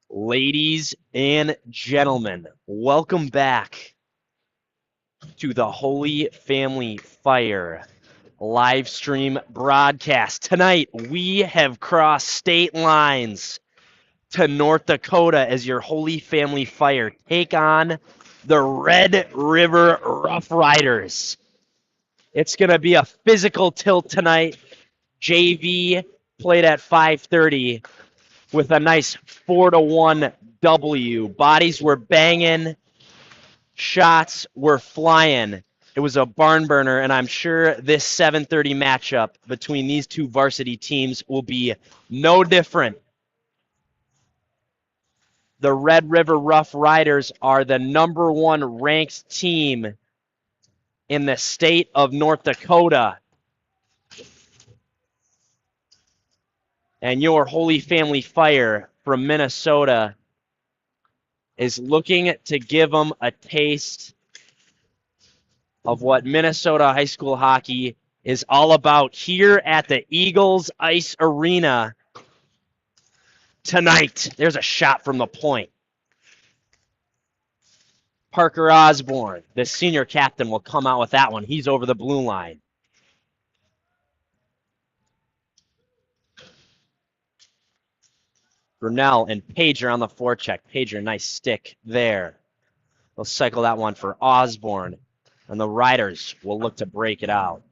Ladies and gentlemen, welcome back to the Holy Family Fire live stream broadcast. Tonight, we have crossed state lines to North Dakota as your Holy Family Fire take on the Red River Rough Riders. It's going to be a physical tilt tonight. JV played at 5:30 with a nice 4-1 W. Bodies were banging, shots were flying. It was a barn burner, and I'm sure this 7:30 matchup between these two varsity teams will be no different. The Red River Rough Riders are the #1 ranked team in the state of North Dakota. And your Holy Family Fire from Minnesota is looking to give them a taste of what Minnesota high school hockey is all about here at the Eagles Ice Arena tonight. There's a shot from the point. Parker Osborne, the senior captain, will come out with that one. He's over the blue line. Brunel and Pager on the forecheck. Pager, nice stick there. They'll cycle that one for Osborne, and the Riders will look to break it out.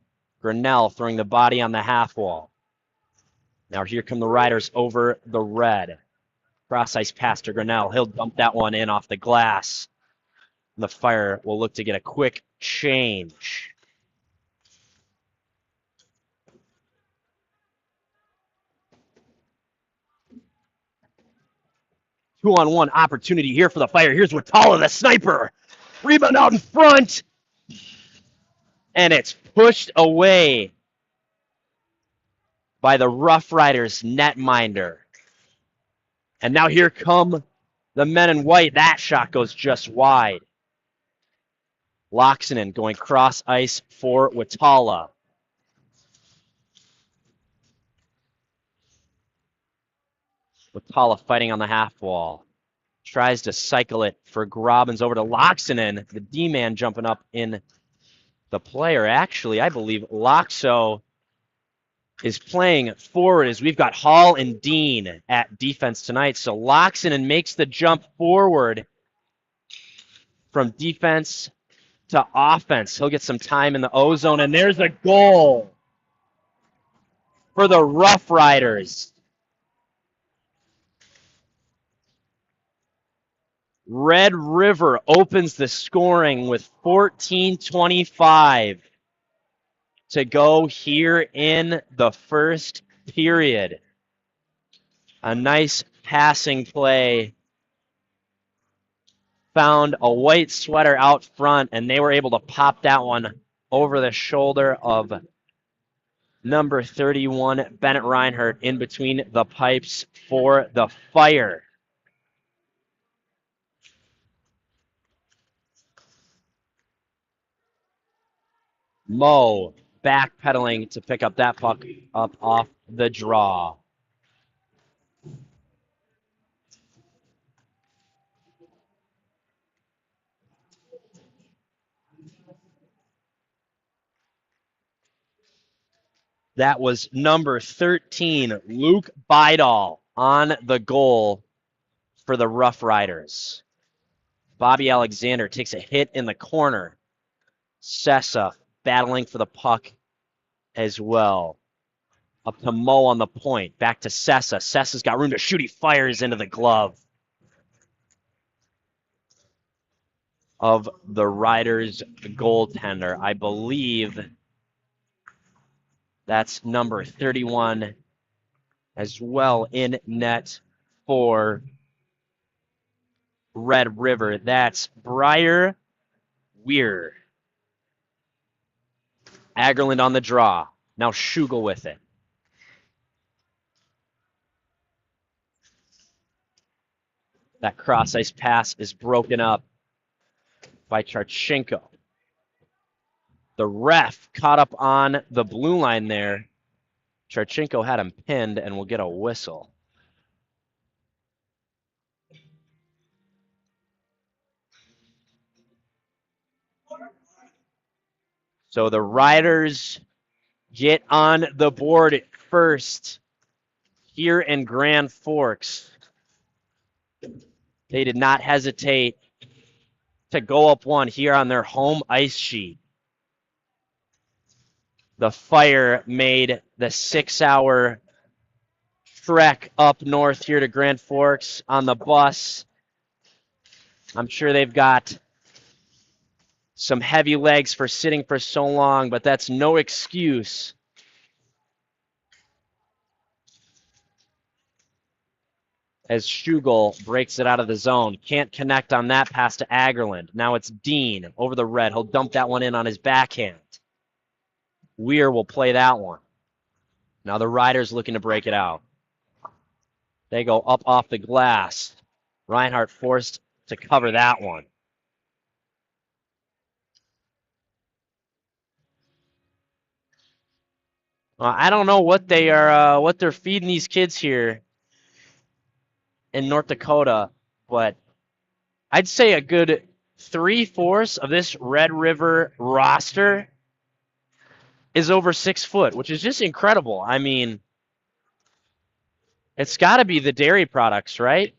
Grinnell throwing the body on the half wall. Now here come the Riders over the red. Cross ice pass to Grinnell. He'll dump that one in off the glass. And the Fire will look to get a quick change. Two-on-one opportunity here for the Fire. Here's Watala, the sniper. Rebound out in front. And it's pushed away by the Rough Riders netminder. And now here come the men in white. That shot goes just wide. Loxonen going cross ice for Watala. Watala fighting on the half wall. Tries to cycle it for Grobbins over to Loxonen. The D-man jumping up in the player. Actually, I believe Loxo is playing forward as we've got Hall and Dean at defense tonight. So Loxonen makes the jump forward from defense to offense. He'll get some time in the O-zone, and there's a goal for the Rough Riders. Red River opens the scoring with 14:25 to go here in the first period. A nice passing play. Found a white sweater out front, and they were able to pop that one over the shoulder of number 31, Bennett Reinhardt, in between the pipes for the Fire. Mo backpedaling to pick up that puck up off the draw. That was number 13, Luke Bidall, on the goal for the Rough Riders. Bobby Alexander takes a hit in the corner. Sessa battling for the puck as well. Up to Mo on the point. Back to Sessa. Sessa's got room to shoot. He fires into the glove of the Riders goaltender. I believe that's number 31 as well in net for Red River. That's Briar Weir. Agerland on the draw. Now Schugel with it. That cross-ice pass is broken up by Charchenko. The ref caught up on the blue line there. Charchenko had him pinned and will get a whistle. So the Riders get on the board first here in Grand Forks. They did not hesitate to go up one here on their home ice sheet. The Fire made the 6-hour trek up north here to Grand Forks on the bus. I'm sure they've got some heavy legs for sitting for so long, but that's no excuse. As Schugel breaks it out of the zone. Can't connect on that pass to Agerland. Now it's Dean over the red. He'll dump that one in on his backhand. Weir will play that one. Now the Riders looking to break it out. They go up off the glass. Reinhardt forced to cover that one. I don't know what they're feeding these kids here in North Dakota, but I'd say a good 3/4 of this Red River roster is over 6 foot, which is just incredible. I mean, it's got to be the dairy products, right?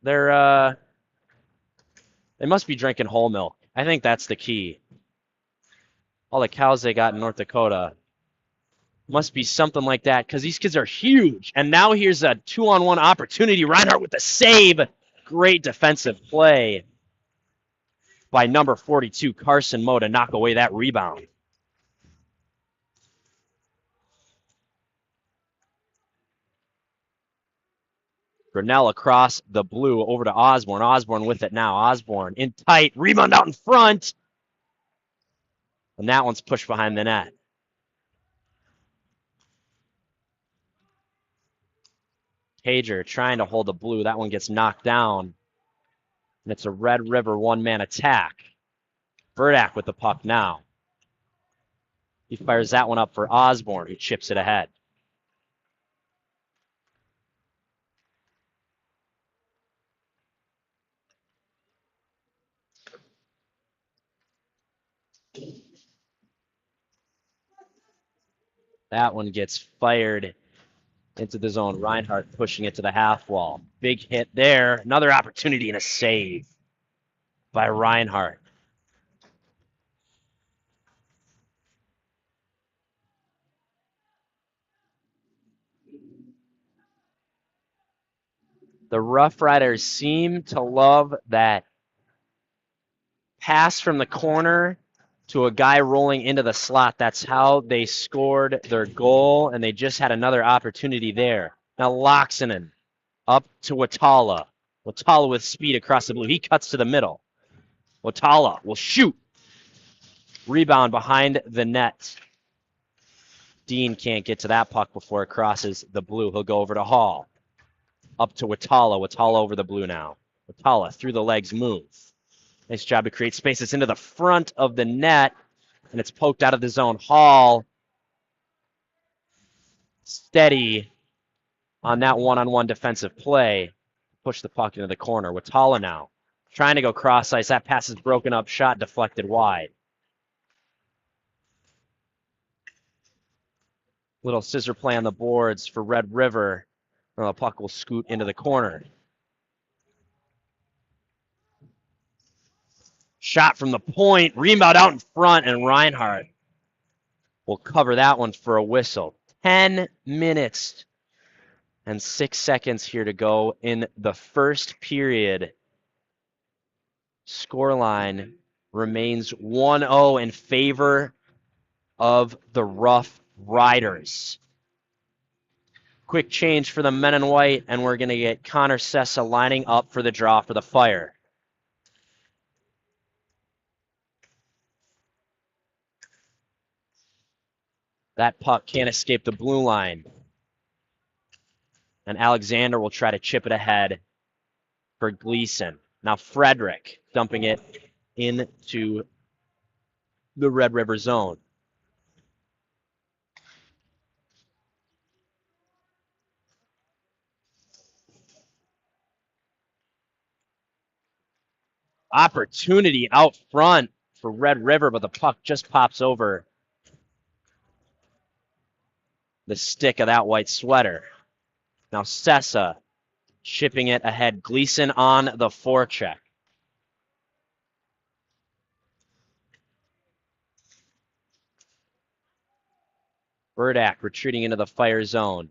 They must be drinking whole milk. I think that's the key. All the cows they got in North Dakota must be something like that because these kids are huge. And now here's a 2-on-1 opportunity. Reinhardt with the save. Great defensive play by number 42, Carson Moe, to knock away that rebound. Grinnell across the blue over to Osborne. Osborne with it now. Osborne in tight. Rebound out in front. And that one's pushed behind the net. Pager trying to hold the blue. That one gets knocked down. And it's a Red River one-man attack. Burdak with the puck now. He fires that one up for Osborne, who chips it ahead. That one gets fired into the zone. Reinhardt pushing it to the half wall. Big hit there. Another opportunity and a save by Reinhardt. The Rough Riders seem to love that pass from the corner to a guy rolling into the slot. That's how they scored their goal, and they just had another opportunity there. Now Loxonen up to Watala. Watala with speed across the blue. He cuts to the middle. Watala will shoot. Rebound behind the net. Dean can't get to that puck before it crosses the blue. He'll go over to Hall. Up to Watala. Watala over the blue now. Watala through the legs move. Nice job to create space. It's into the front of the net, and it's poked out of the zone. Hall steady on that one-on-one defensive play. Push the puck into the corner. Watala now trying to go cross ice. That pass is broken up. Shot deflected wide. Little scissor play on the boards for Red River. The puck will scoot into the corner. Shot from the point. Rebound out in front, and Reinhardt will cover that one for a whistle. 10 minutes and 6 seconds here to go in the first period. Scoreline remains 1-0 in favor of the Rough Riders. Quick change for the men in white, and we're going to get Connor Sessa lining up for the draw for the Fire. That puck can't escape the blue line. And Alexander will try to chip it ahead for Gleason. Now Frederick dumping it into the Red River zone. Opportunity out front for Red River, but the puck just pops over the stick of that white sweater. Now Sessa chipping it ahead. Gleason on the forecheck. Burdak retreating into the fire zone.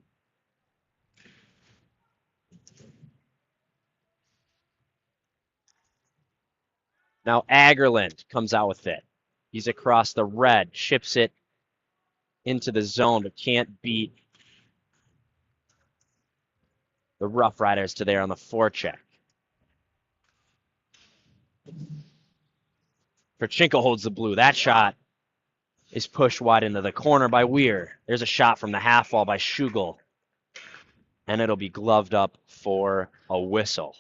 Now Agerland comes out with it. He's across the red, chips it into the zone, but can't beat the Rough Riders to there on the forecheck. Perchinko holds the blue. That shot is pushed wide into the corner by Weir. There's a shot from the half wall by Schugel. And it'll be gloved up for a whistle.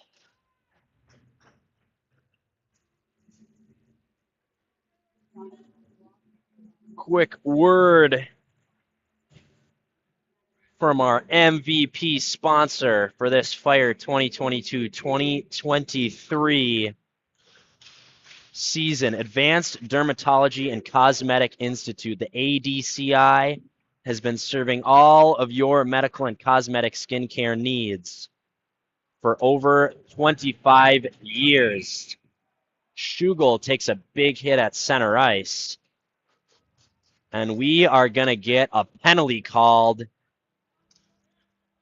Quick word from our MVP sponsor for this Fire 2022-2023 season, Advanced Dermatology and Cosmetic Institute, the ADCI, has been serving all of your medical and cosmetic skincare needs for over 25 years. Schugel takes a big hit at center ice, and we are going to get a penalty called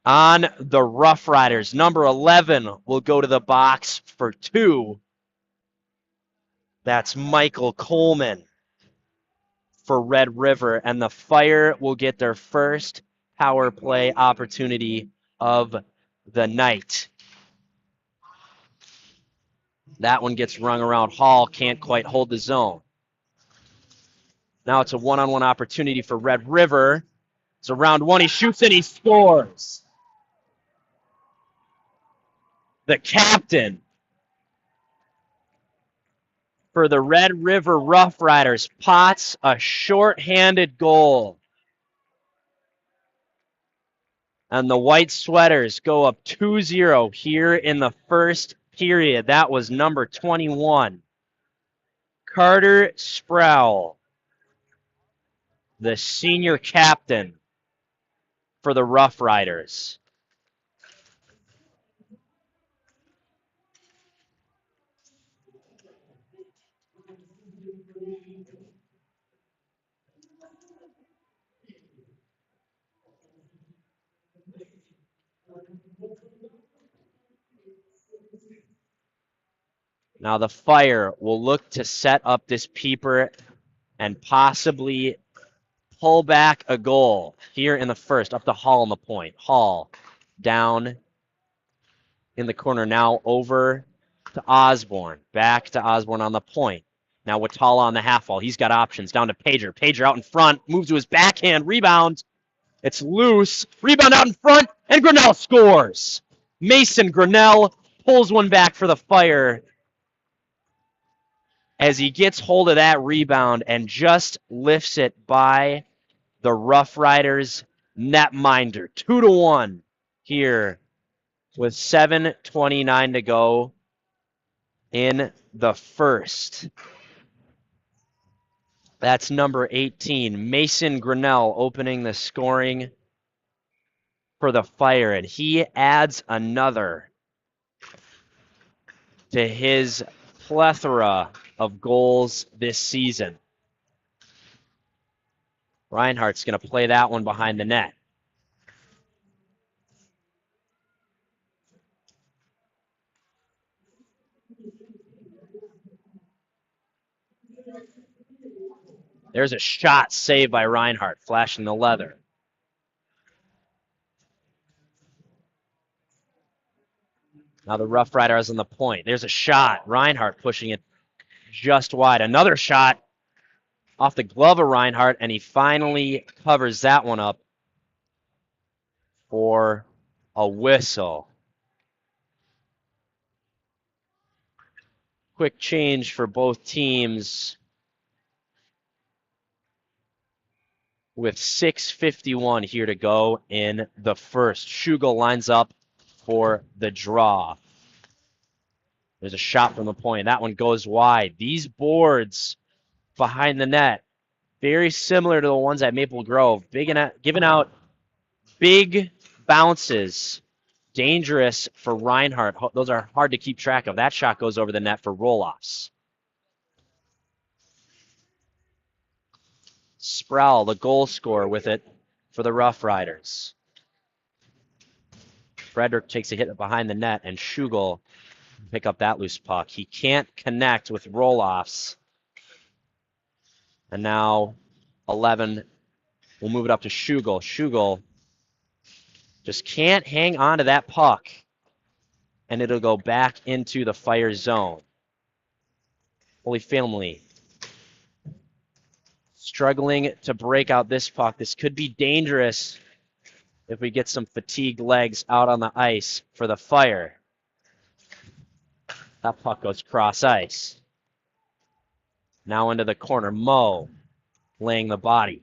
on the Rough Riders. Number 11 will go to the box for 2. That's Michael Coleman for Red River, and the Fire will get their first power play opportunity of the night. That one gets rung around. Hall can't quite hold the zone. Now it's a one-on-one opportunity for Red River. It's a round one. He shoots and he scores. The captain for the Red River Rough Riders pots a short-handed goal. And the White Sweaters go up 2-0 here in the first period. That was number 21, Carter Sproul, the senior captain for the Rough Riders. Now the Fire will look to set up this peeper and possibly pull back a goal here in the first, up to Hall on the point. Hall down in the corner, now over to Osborne. Back to Osborne on the point. Now Watala on the half wall. He's got options. Down to Pager. Pager out in front. Moves to his backhand. Rebound. It's loose. Rebound out in front. And Grinnell scores. Mason Grinnell pulls one back for the Fire as he gets hold of that rebound and just lifts it by the Rough Riders netminder. 2-1 here with 7:29 to go in the first. That's number 18, Mason Grinnell, opening the scoring for the Fire, and he adds another to his plethora of goals this season. Reinhardt's going to play that one behind the net. There's a shot saved by Reinhardt, flashing the leather. Now the Rough Riders on the point. There's a shot. Reinhardt pushing it just wide. Another shot off the glove of Reinhardt, and he finally covers that one up for a whistle. Quick change for both teams with 6:51 here to go in the first. Schugel lines up for the draw. There's a shot from the point. That one goes wide. These boards behind the net. Very similar to the ones at Maple Grove. Giving out big bounces. Dangerous for Reinhardt. Those are hard to keep track of. That shot goes over the net for roll-offs. Sproul, the goal scorer, with it for the Rough Riders. Frederick takes a hit behind the net, and Schugel pick up that loose puck. He can't connect with roll-offs. And now 11 will move it up to Schugel. Schugel just can't hang on to that puck, and it'll go back into the Fire zone. Holy Family struggling to break out this puck. This could be dangerous if we get some fatigued legs out on the ice for the Fire. That puck goes cross ice. Now into the corner. Mo laying the body.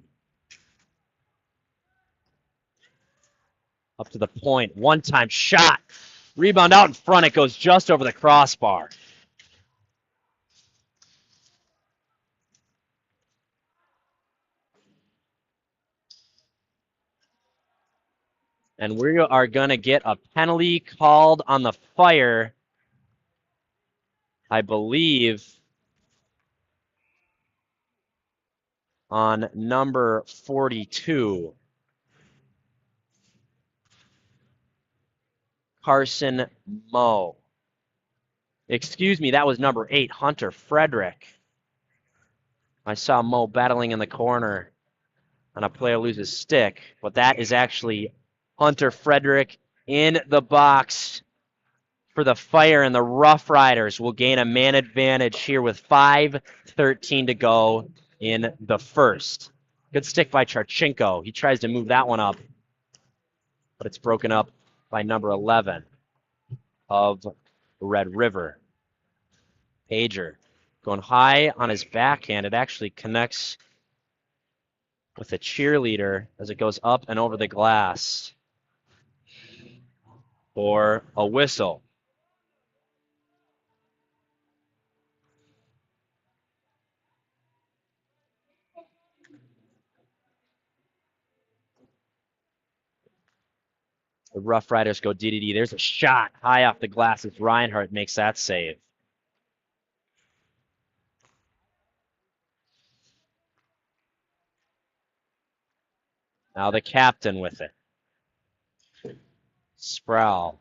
Up to the point. One-time shot. Rebound out in front. It goes just over the crossbar. And we are going to get a penalty called on the Fire, I believe, on number 42. Carson Mo. Excuse me, that was number 8, Hunter Frederick. I saw Mo battling in the corner, and a player loses stick, but that is actually Hunter Frederick in the box for the Fire, and the Rough Riders will gain a man advantage here with 5:13 to go in the first. Good stick by Charchenko. He tries to move that one up, but it's broken up by number 11 of Red River. Pager going high on his backhand. It actually connects with a cheerleader as it goes up and over the glass for a whistle. The Rough Riders go DDD. There's a shot high off the glass as Reinhardt makes that save. Now the captain with it. Sproul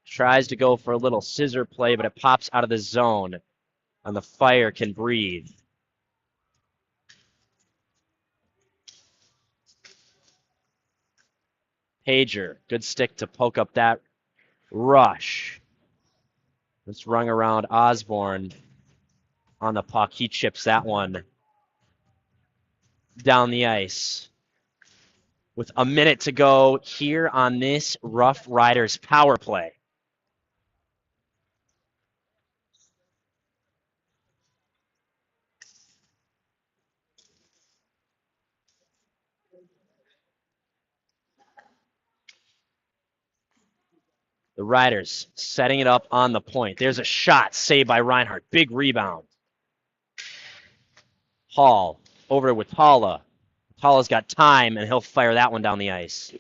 tries to go for a little scissor play, but it pops out of the zone, and the Fire can breathe. Pager, good stick to poke up that rush. It's rung around Osborne on the puck. He chips that one down the ice. With a minute to go here on this Rough Riders power play. The Riders setting it up on the point. There's a shot saved by Reinhardt. Big rebound. Hall over with Tala. Tala's got time, and he'll fire that one down the ice.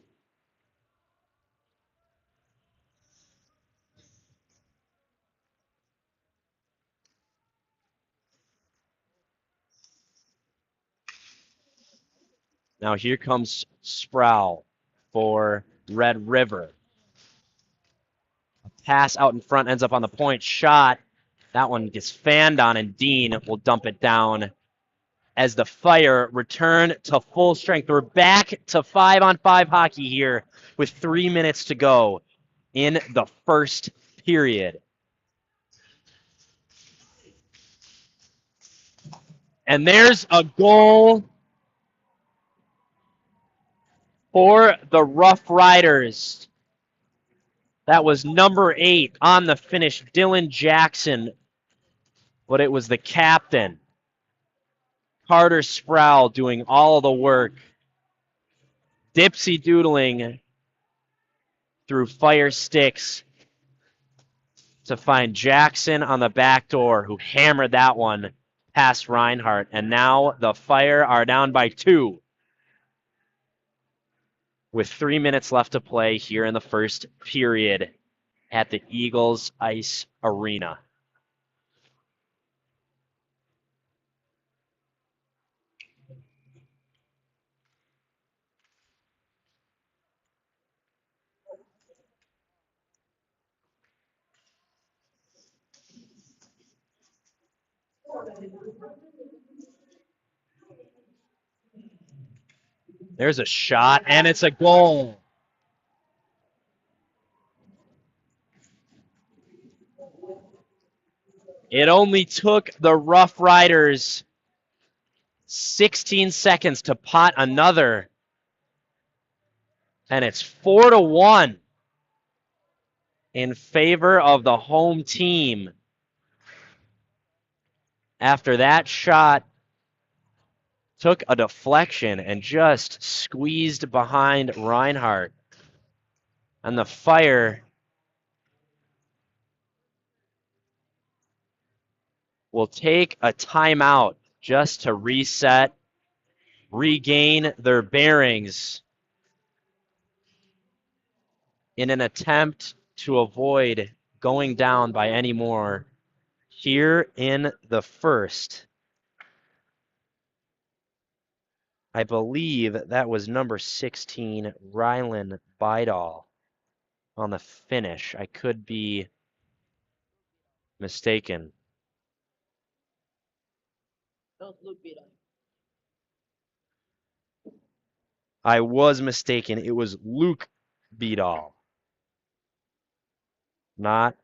Now here comes Sproul for Red River. A pass out in front ends up on the point. Shot. That one gets fanned on, and Dean will dump it down as the Fire return to full strength. We're back to 5-on-5 hockey here with 3 minutes to go in the first period. And there's a goal for the Rough Riders. That was number 8 on the finish, Dylan Jackson, but it was the captain, Carter Sproul, doing all of the work, dipsy doodling through Fire sticks to find Jackson on the back door, who hammered that one past Reinhardt, and now the Fire are down by 2 with 3 minutes left to play here in the first period at the Eagles Ice Arena. There's a shot, and it's a goal. It only took the Rough Riders 16 seconds to pot another, and it's 4-1 in favor of the home team. After that shot took a deflection and just squeezed behind Reinhardt. And the Fire will take a timeout just to reset, regain their bearings in an attempt to avoid going down by any more here in the first. I believe that was number 16, Rylan Bidall, on the finish. I could be mistaken. I was mistaken. It was Luke Bidall, not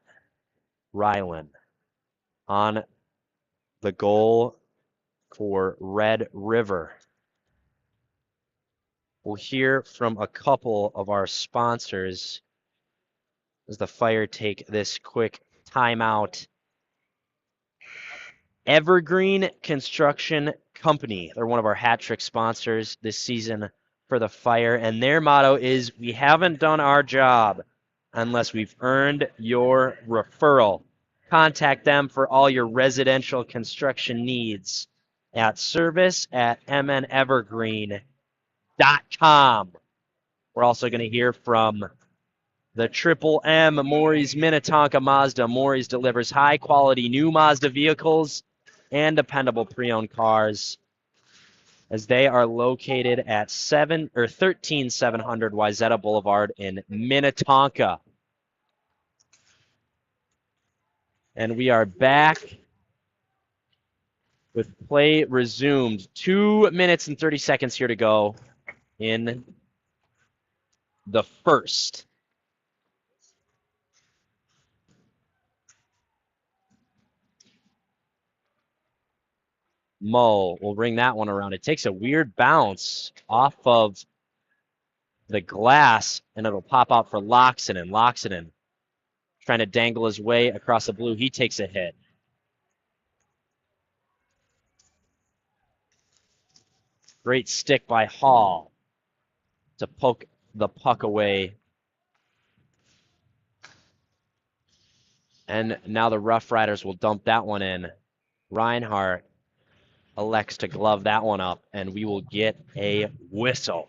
Rylan, on the goal for Red River. We'll hear from a couple of our sponsors as the Fire take this quick timeout. Evergreen Construction Company. They're one of our hat trick sponsors this season for the Fire, and their motto is, "We haven't done our job unless we've earned your referral." Contact them for all your residential construction needs at service@mnevergreen.com. We're also going to hear from the Triple M, Maury's Minnetonka Mazda. Maury's delivers high-quality new Mazda vehicles and dependable pre-owned cars, as they are located at 13700 Wayzata Boulevard in Minnetonka. And we are back with play resumed. 2 minutes and 30 seconds here to go in the first. Mo will bring that one around. It takes a weird bounce off of the glass, and it'll pop out for Loxonen. Loxonen trying to dangle his way across the blue. He takes a hit. Great stick by Hall to poke the puck away. And now the Rough Riders will dump that one in. Reinhardt elects to glove that one up, and we will get a whistle.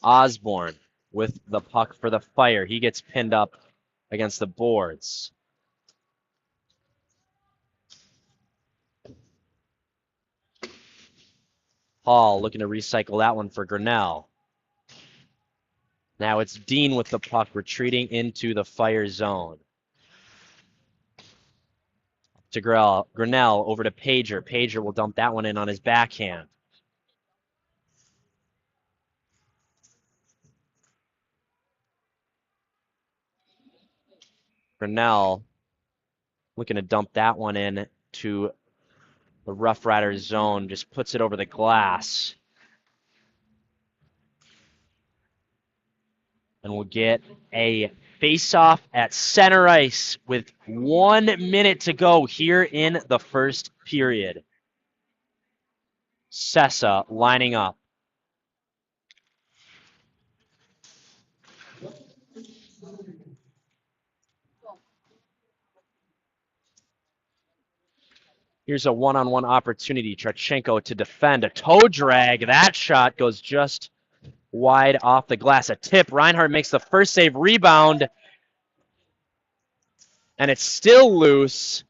Osborne with the puck for the Fire. He gets pinned up against the boards. Hall looking to recycle that one for Grinnell. Now it's Dean with the puck, retreating into the Fire zone. To Grinnell, over to Pager. Pager will dump that one in on his backhand. Grinnell looking to dump that one in to the Rough Riders zone, just puts it over the glass. And we'll get a face-off at center ice with 1 minute to go here in the first period. Sessa lining up. Here's a one-on-one opportunity. Trechenko to defend. A toe drag. That shot goes just wide off the glass. A tip. Reinhardt makes the first save. Rebound. And it's still loose.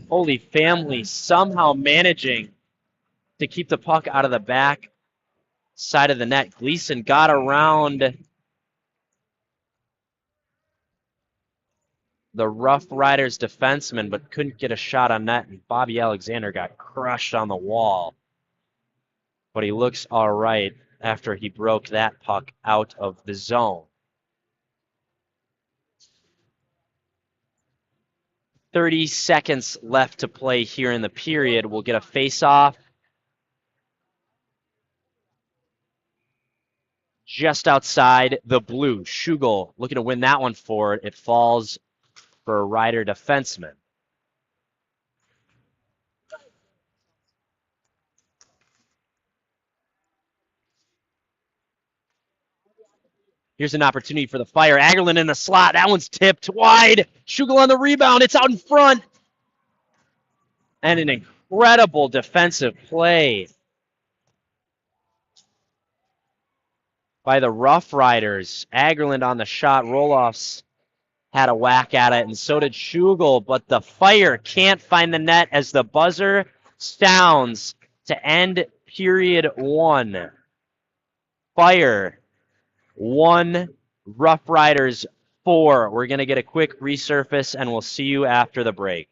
Holy Family somehow managing to keep the puck out of the back side of the net. Gleason got around the Rough Riders defenseman, but couldn't get a shot on net, and Bobby Alexander got crushed on the wall. But he looks all right after he broke that puck out of the zone. 30 seconds left to play here in the period. We'll get a face-off just outside the blue. Schugel looking to win that one forward. It falls for a Rider defenseman. Here's an opportunity for the Fire. Agerlund in the slot. That one's tipped wide. Schugel on the rebound. It's out in front. And an incredible defensive play by the Rough Riders. Agerlund on the shot. Roloffs had a whack at it, and so did Schugel, but the Fire can't find the net as the buzzer sounds to end period 1. Fire 1, Rough Riders 4. We're going to get a quick resurface, and we'll see you after the break.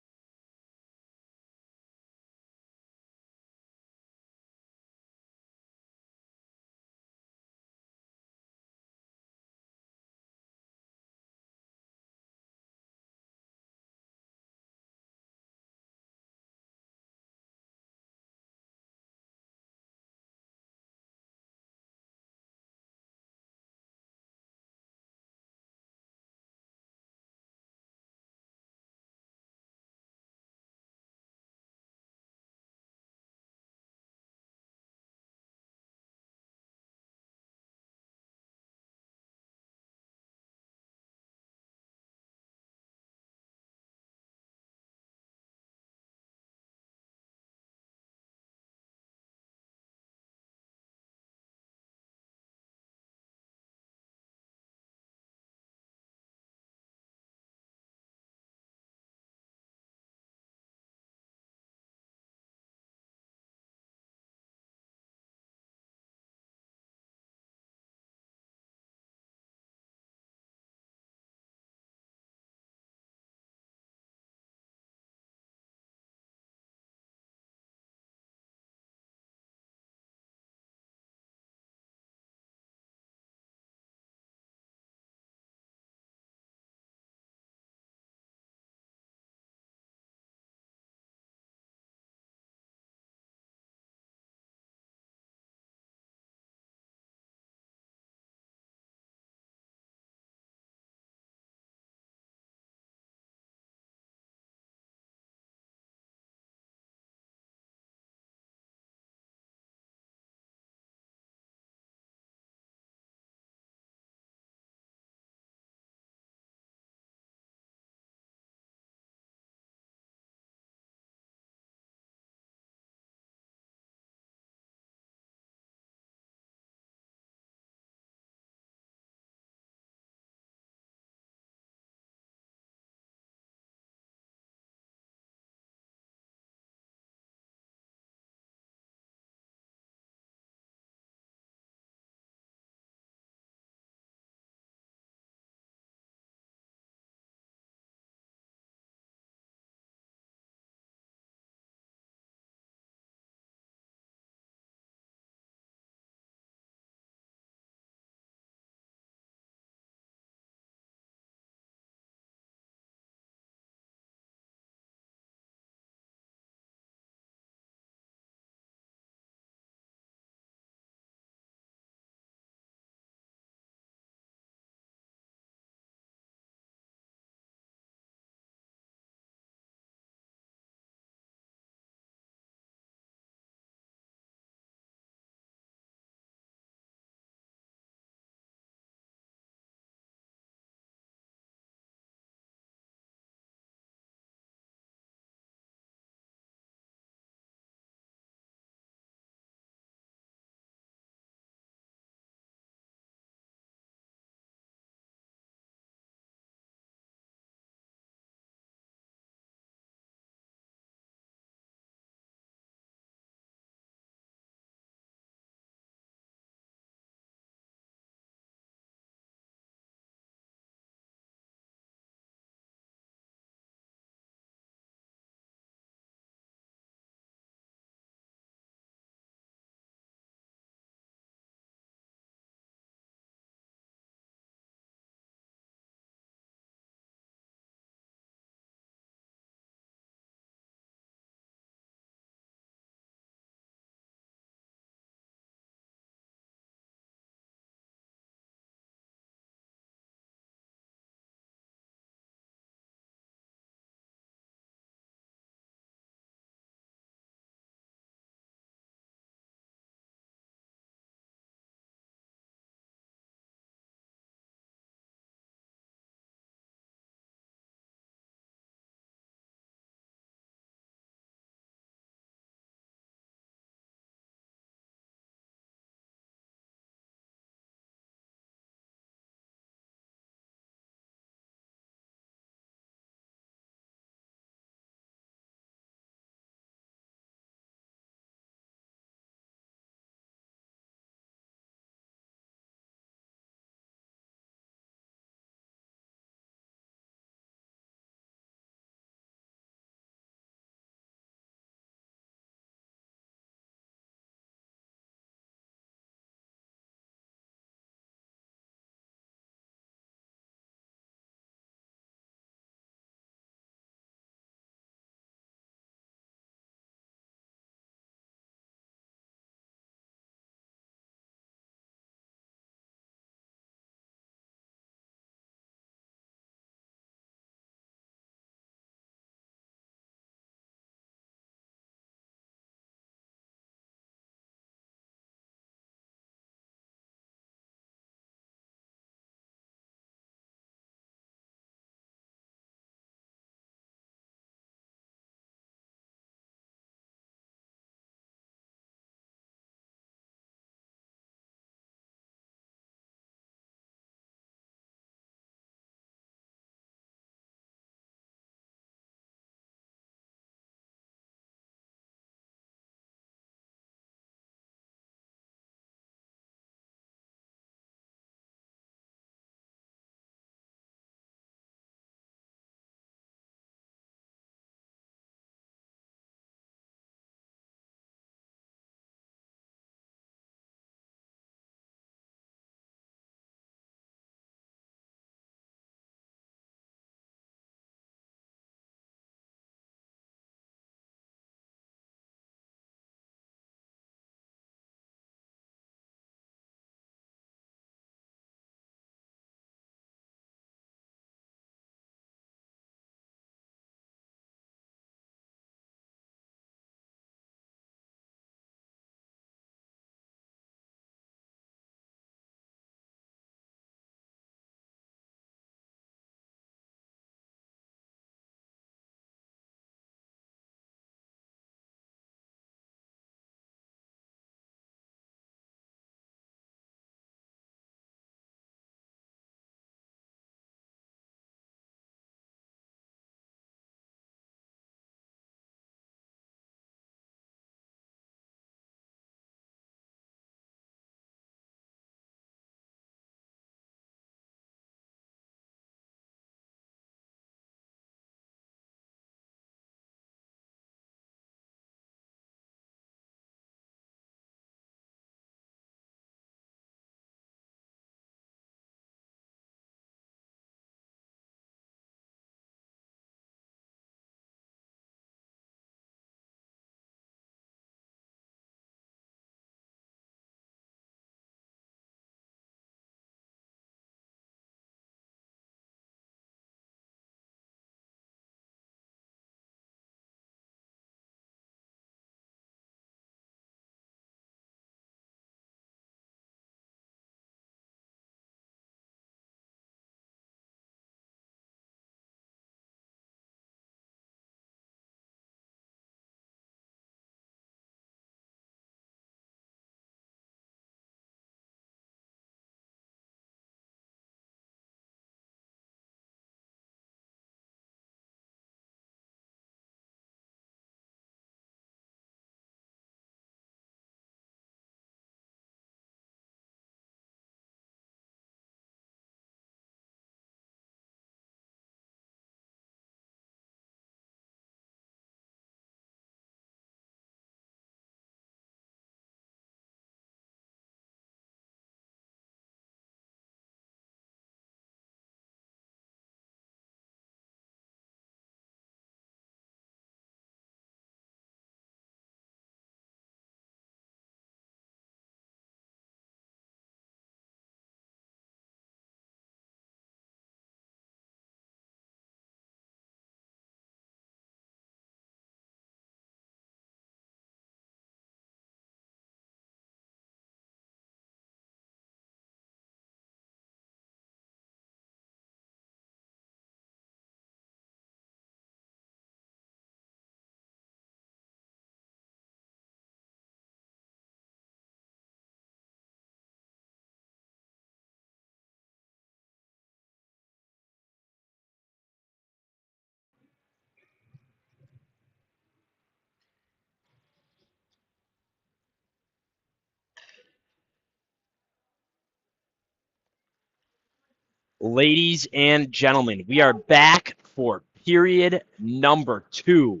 Ladies and gentlemen, we are back for period number 2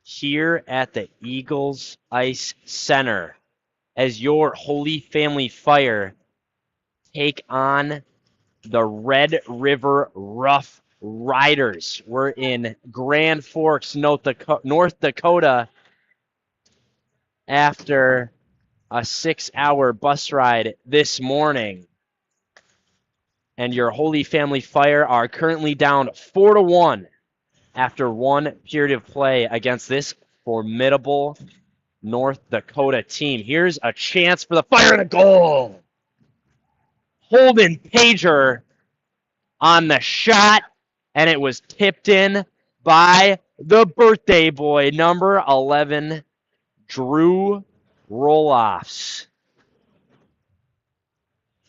here at the Eagles Ice Center as your Holy Family Fire take on the Red River Rough Riders. We're in Grand Forks, North Dakota after a 6-hour bus ride this morning. And your Holy Family Fire are currently down 4-1 after one period of play against this formidable North Dakota team. Here's a chance for the Fire and a goal. Holden Pager on the shot, and it was tipped in by the birthday boy, number 11, Drew Roloffs.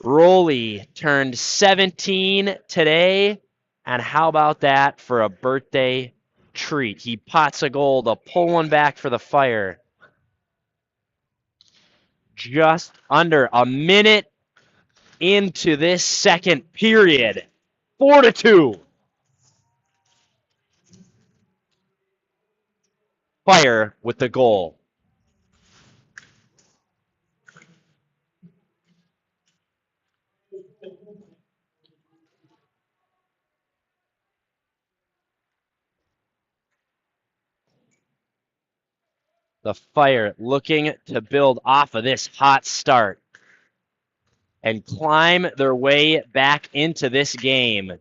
Rolly turned 17 today, and how about that for a birthday treat? He pots a goal to pull one back for the Fire. Just under a minute into this second period. 4-2. Fire with the goal. The Fire looking to build off of this hot start and climb their way back into this game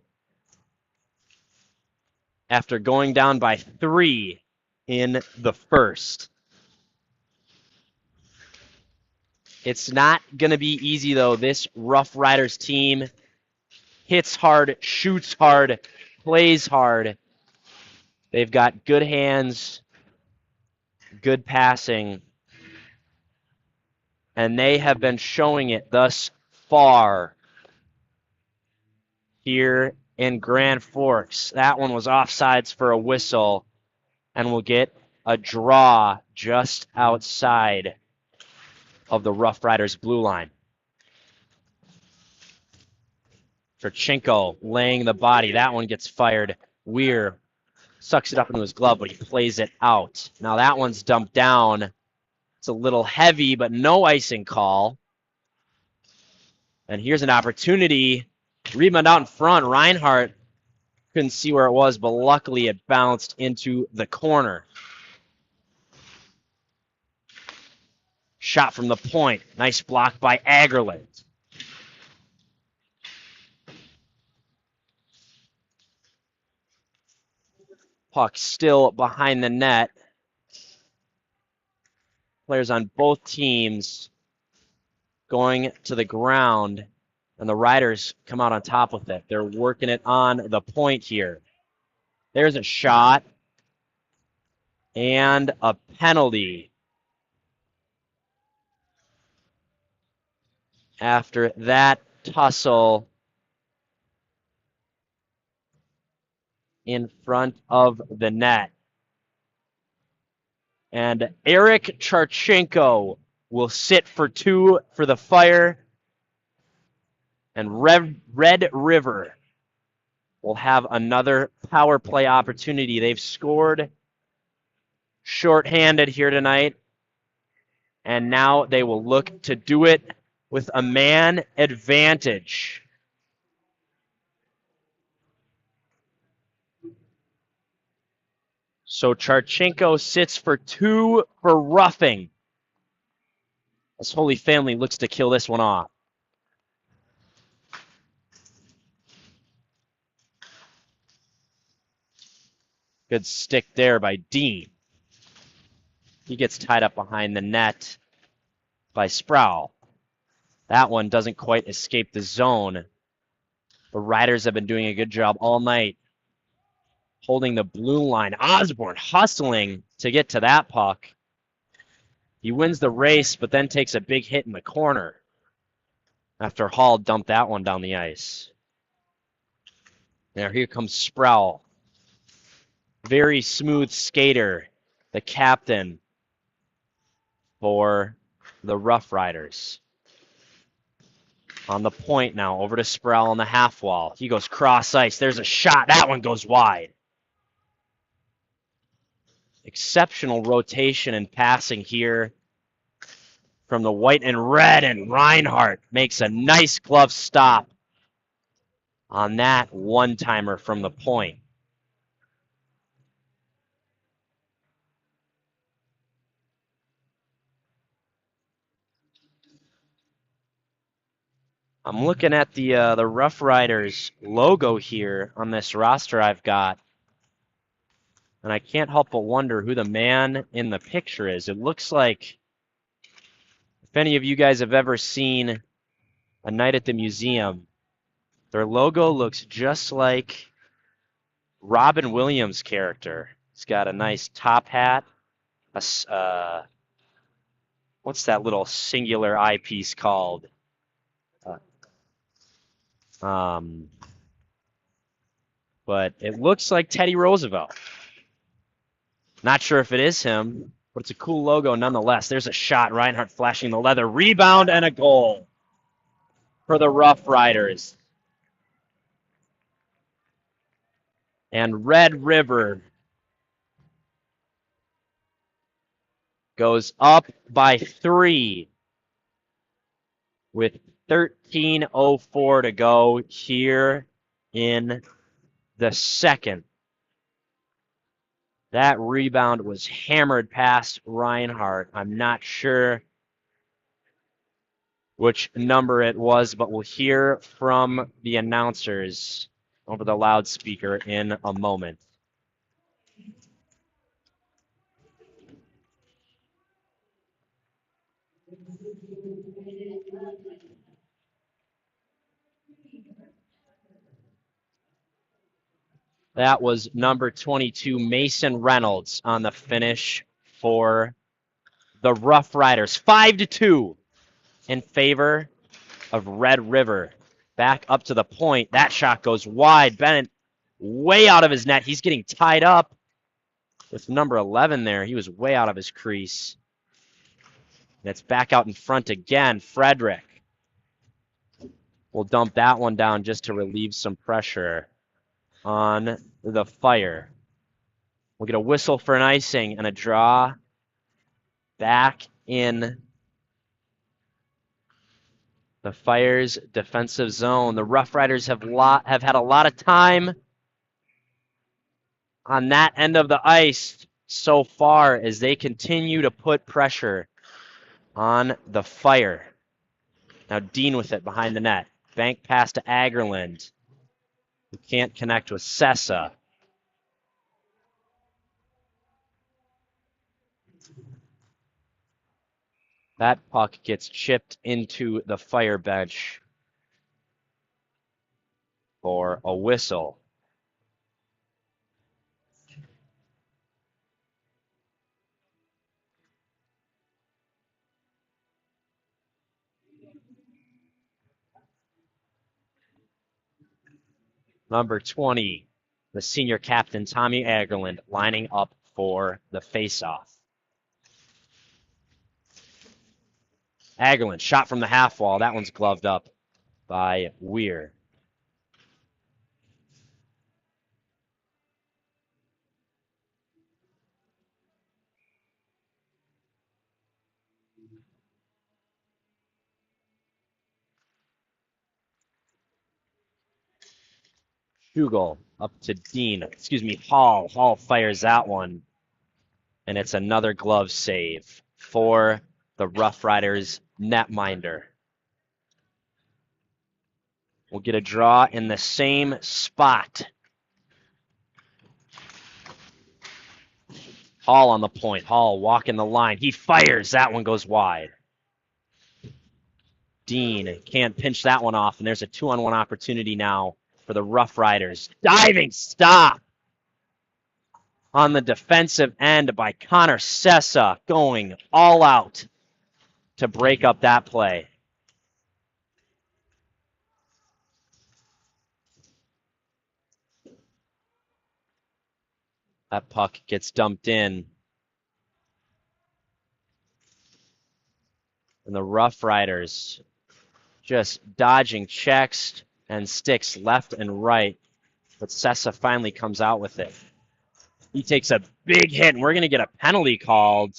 after going down by 3 in the first. It's not going to be easy, though. This Rough Riders team hits hard, shoots hard, plays hard. They've got good hands, good passing, and they have been showing it thus far here in Grand Forks. That one was offsides for a whistle, and we'll get a draw just outside of the Rough Riders blue line. Ferchenko laying the body. That one gets fired. Weir sucks it up into his glove, but he plays it out. Now that one's dumped down. It's a little heavy, but no icing call. And here's an opportunity. Rebound out in front. Reinhardt couldn't see where it was, but luckily it bounced into the corner. Shot from the point. Nice block by Agerland. Puck still behind the net. Players on both teams going to the ground, and the Riders come out on top with it. They're working it on the point here. There's a shot and a penalty. After that tussle in front of the net. And Eric Charchenko will sit for 2 for the Fire. And Red River will have another power play opportunity. They've scored shorthanded here tonight. And now they will look to do it with a man advantage. So Charchenko sits for 2 for roughing. This Holy Family looks to kill this one off. Good stick there by Dean. He gets tied up behind the net by Sproul. That one doesn't quite escape the zone. The Riders have been doing a good job all night holding the blue line. Osborne hustling to get to that puck. He wins the race, but then takes a big hit in the corner after Hall dumped that one down the ice. Now here comes Sproul. Very smooth skater, the captain for the Rough Riders. On the point now, over to Sproul on the half wall. He goes cross ice. There's a shot. That one goes wide. Exceptional rotation and passing here from the white and red, and Reinhart makes a nice glove stop on that one-timer from the point. I'm looking at the Rough Riders logo here on this roster I've got, and I can't help but wonder who the man in the picture is. It looks like, if any of you guys have ever seen A Night at the Museum, their logo looks just like Robin Williams' character. He's got a nice top hat, what's that little singular eyepiece called? But it looks like Teddy Roosevelt. Not sure if it is him, but it's a cool logo nonetheless. There's a shot. Reinhart flashing the leather. Rebound and a goal for the Rough Riders. And Red River goes up by 3 with 13:04 to go here in the second. That rebound was hammered past Reinhart. I'm not sure which number it was, but we'll hear from the announcers over the loudspeaker in a moment. That was number 22, Mason Reynolds, on the finish for the Rough Riders. 5-2 in favor of Red River. Back up to the point. That shot goes wide. Bennett way out of his net. He's getting tied up with number 11 there. He was way out of his crease. That's back out in front again. Frederick will dump that one down just to relieve some pressure on the Fire. We'll get a whistle for an icing and a draw back in the Fire's defensive zone. The Rough Riders have had a lot of time on that end of the ice so far as they continue to put pressure on the Fire. Now Dean with it behind the net. Bank pass to Agerland, who can't connect with Sessa. That puck gets chipped into the Fire bench for a whistle. Number 20, the senior captain, Tommy Agerland, lining up for the faceoff. Agerland, shot from the half wall. That one's gloved up by Weir. Hugel up to Dean. Hall. Hall fires that one. And it's another glove save for the Rough Riders netminder. We'll get a draw in the same spot. Hall on the point. Hall walking the line. He fires. That one goes wide. Dean can't pinch that one off, and there's a 2-on-1 opportunity now for the Rough Riders. Diving stop on the defensive end by Connor Sessa, going all out to break up that play. That puck gets dumped in. And the Rough Riders just dodging checks and sticks left and right. But Sessa finally comes out with it. He takes a big hit, and we're going to get a penalty called.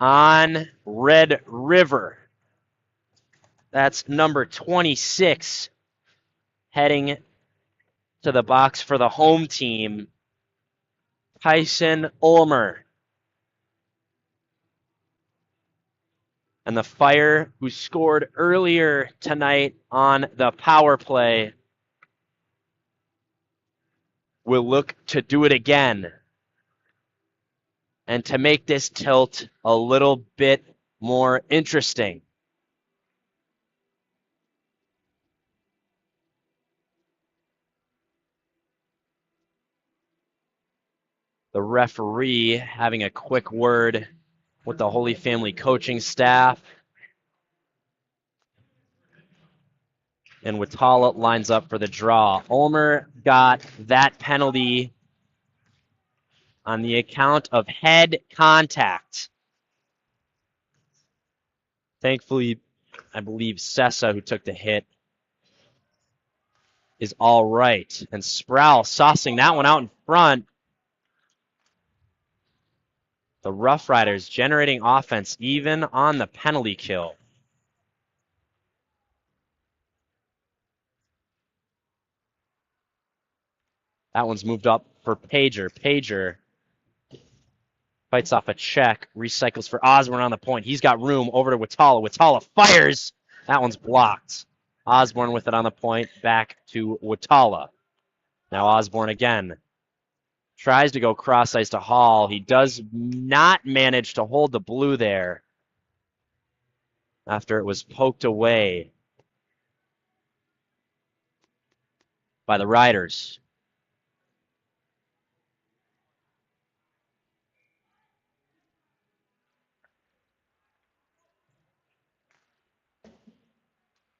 On Red River. That's number 26 heading to the box for the home team, Tyson Ulmer. And the Fire, who scored earlier tonight on the power play, will look to do it again. And to make this tilt a little bit more interesting. The referee having a quick word with the Holy Family coaching staff. And Watala lines up for the draw. Ulmer got that penalty on the account of head contact. Thankfully, I believe Sessa, who took the hit, is all right. And Sproul saucing that one out in front. The Rough Riders generating offense even on the penalty kill. That one's moved up for Pager. Pager fights off a check, recycles for Osborne on the point. He's got room over to Watala. Watala fires. That one's blocked. Osborne with it on the point, back to Watala. Now Osborne again. Tries to go cross ice to Hall. He does not manage to hold the blue there after it was poked away by the Riders.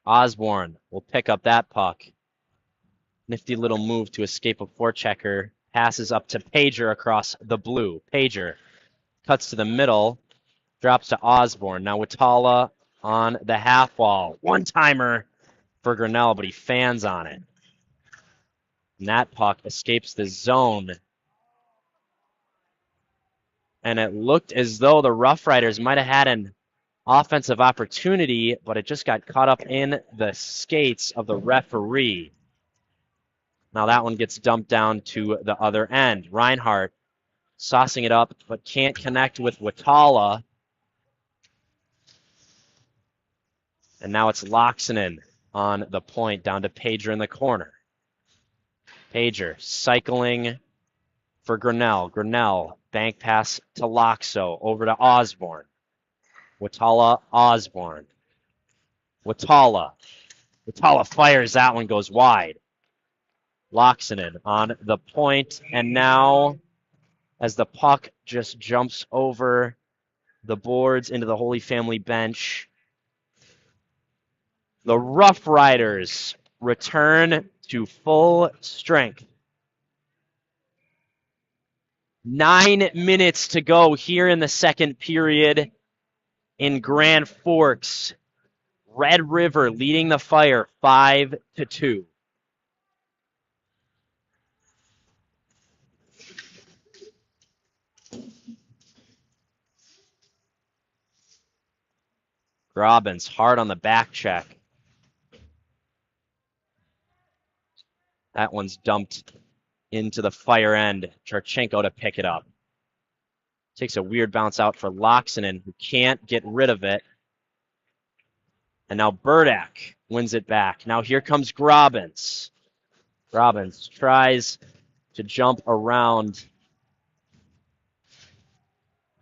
Osborne will pick up that puck. Nifty little move to escape a forechecker. Passes up to Pager across the blue. Pager cuts to the middle. Drops to Osborne. Now Watala on the half wall. One-timer for Grinnell, but he fans on it. And that puck escapes the zone. And it looked as though the Rough Riders might have had an offensive opportunity, but it just got caught up in the skates of the referee. Now that one gets dumped down to the other end. Reinhardt saucing it up, but can't connect with Watala. And now it's Loxonen on the point, down to Pager in the corner. Pager cycling for Grinnell. Grinnell, bank pass to Loxo, over to Osborne. Watala, Osborne. Watala. Watala fires, that one goes wide. Loxonen on the point, and now as the puck just jumps over the boards into the Holy Family bench, the Rough Riders return to full strength. 9 minutes to go here in the second period in Grand Forks. Red River leading the Fire 5-2. Robbins hard on the back check. That one's dumped into the Fire end. Charchenko to pick it up. Takes a weird bounce out for Loxonen, who can't get rid of it. And now Burdak wins it back. Now here comes Grobbins. Grobbins tries to jump around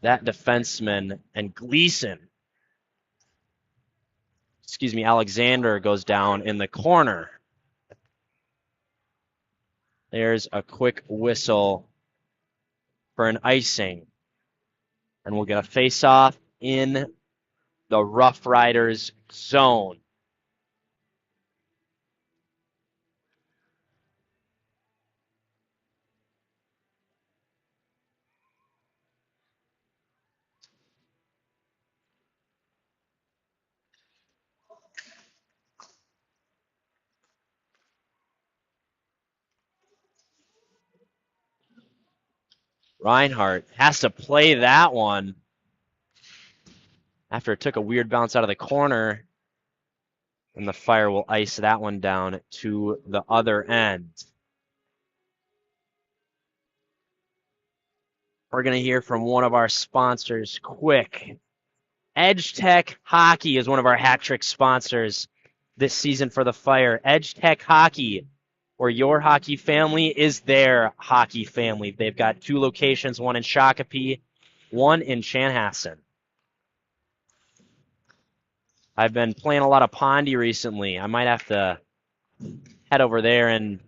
that defenseman, and Alexander goes down in the corner. There's a quick whistle for an icing. And we'll get a face-off in the Rough Riders zone. Reinhardt has to play that one after it took a weird bounce out of the corner. And the Fire will ice that one down to the other end. We're going to hear from one of our sponsors quick. Edge Tech Hockey is one of our hat trick sponsors this season for the Fire. Edge Tech Hockey, where your hockey family is their hockey family. They've got 2 locations, one in Shakopee, one in Chanhassen. I've been playing a lot of Pondy recently. I might have to head over there and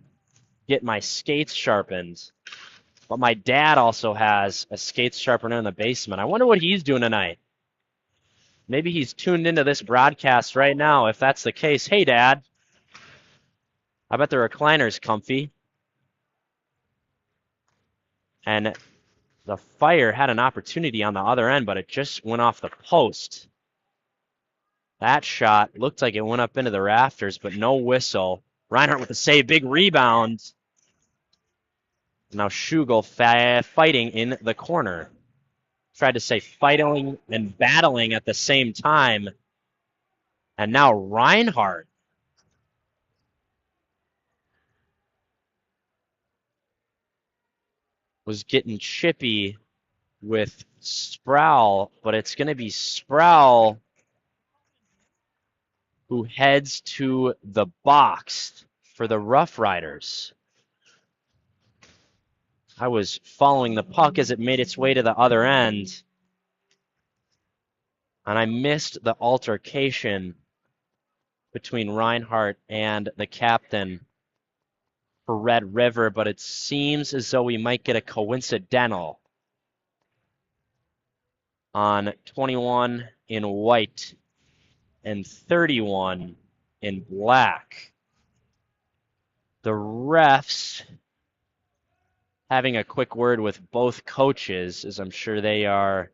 get my skates sharpened. But my dad also has a skates sharpener in the basement. I wonder what he's doing tonight. Maybe he's tuned into this broadcast right now. If that's the case, hey, Dad. I bet the recliner's comfy. And the Fire had an opportunity on the other end, but it just went off the post. That shot looked like it went up into the rafters, but no whistle. Reinhardt with the save, big rebound. Now Schugel fighting in the corner. Tried to say fighting and battling at the same time. And now Reinhardt was getting chippy with Sproul, but it's going to be Sproul who heads to the box for the Rough Riders. I was following the puck as it made its way to the other end, and I missed the altercation between Reinhardt and the captain for Red River, but it seems as though we might get a coincidental on 21 in white and 31 in black. The refs having a quick word with both coaches, as I'm sure they are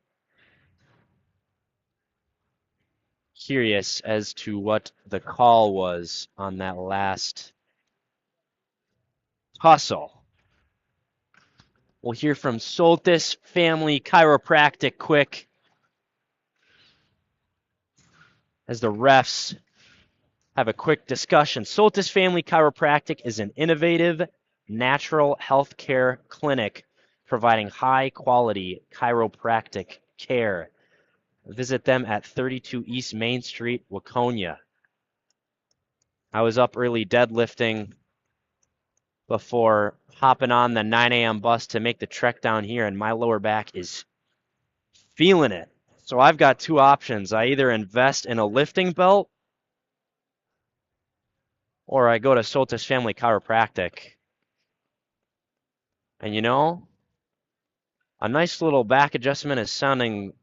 curious as to what the call was on that last tussle. We'll hear from Soltis Family Chiropractic quick as the refs have a quick discussion. Soltis Family Chiropractic is an innovative natural health care clinic providing high-quality chiropractic care. Visit them at 32 East Main Street, Waconia. I was up early deadlifting before hopping on the 9 a.m. bus to make the trek down here, and my lower back is feeling it. So I've got 2 options. I either invest in a lifting belt or I go to Soltis Family Chiropractic. And you know, a nice little back adjustment is sounding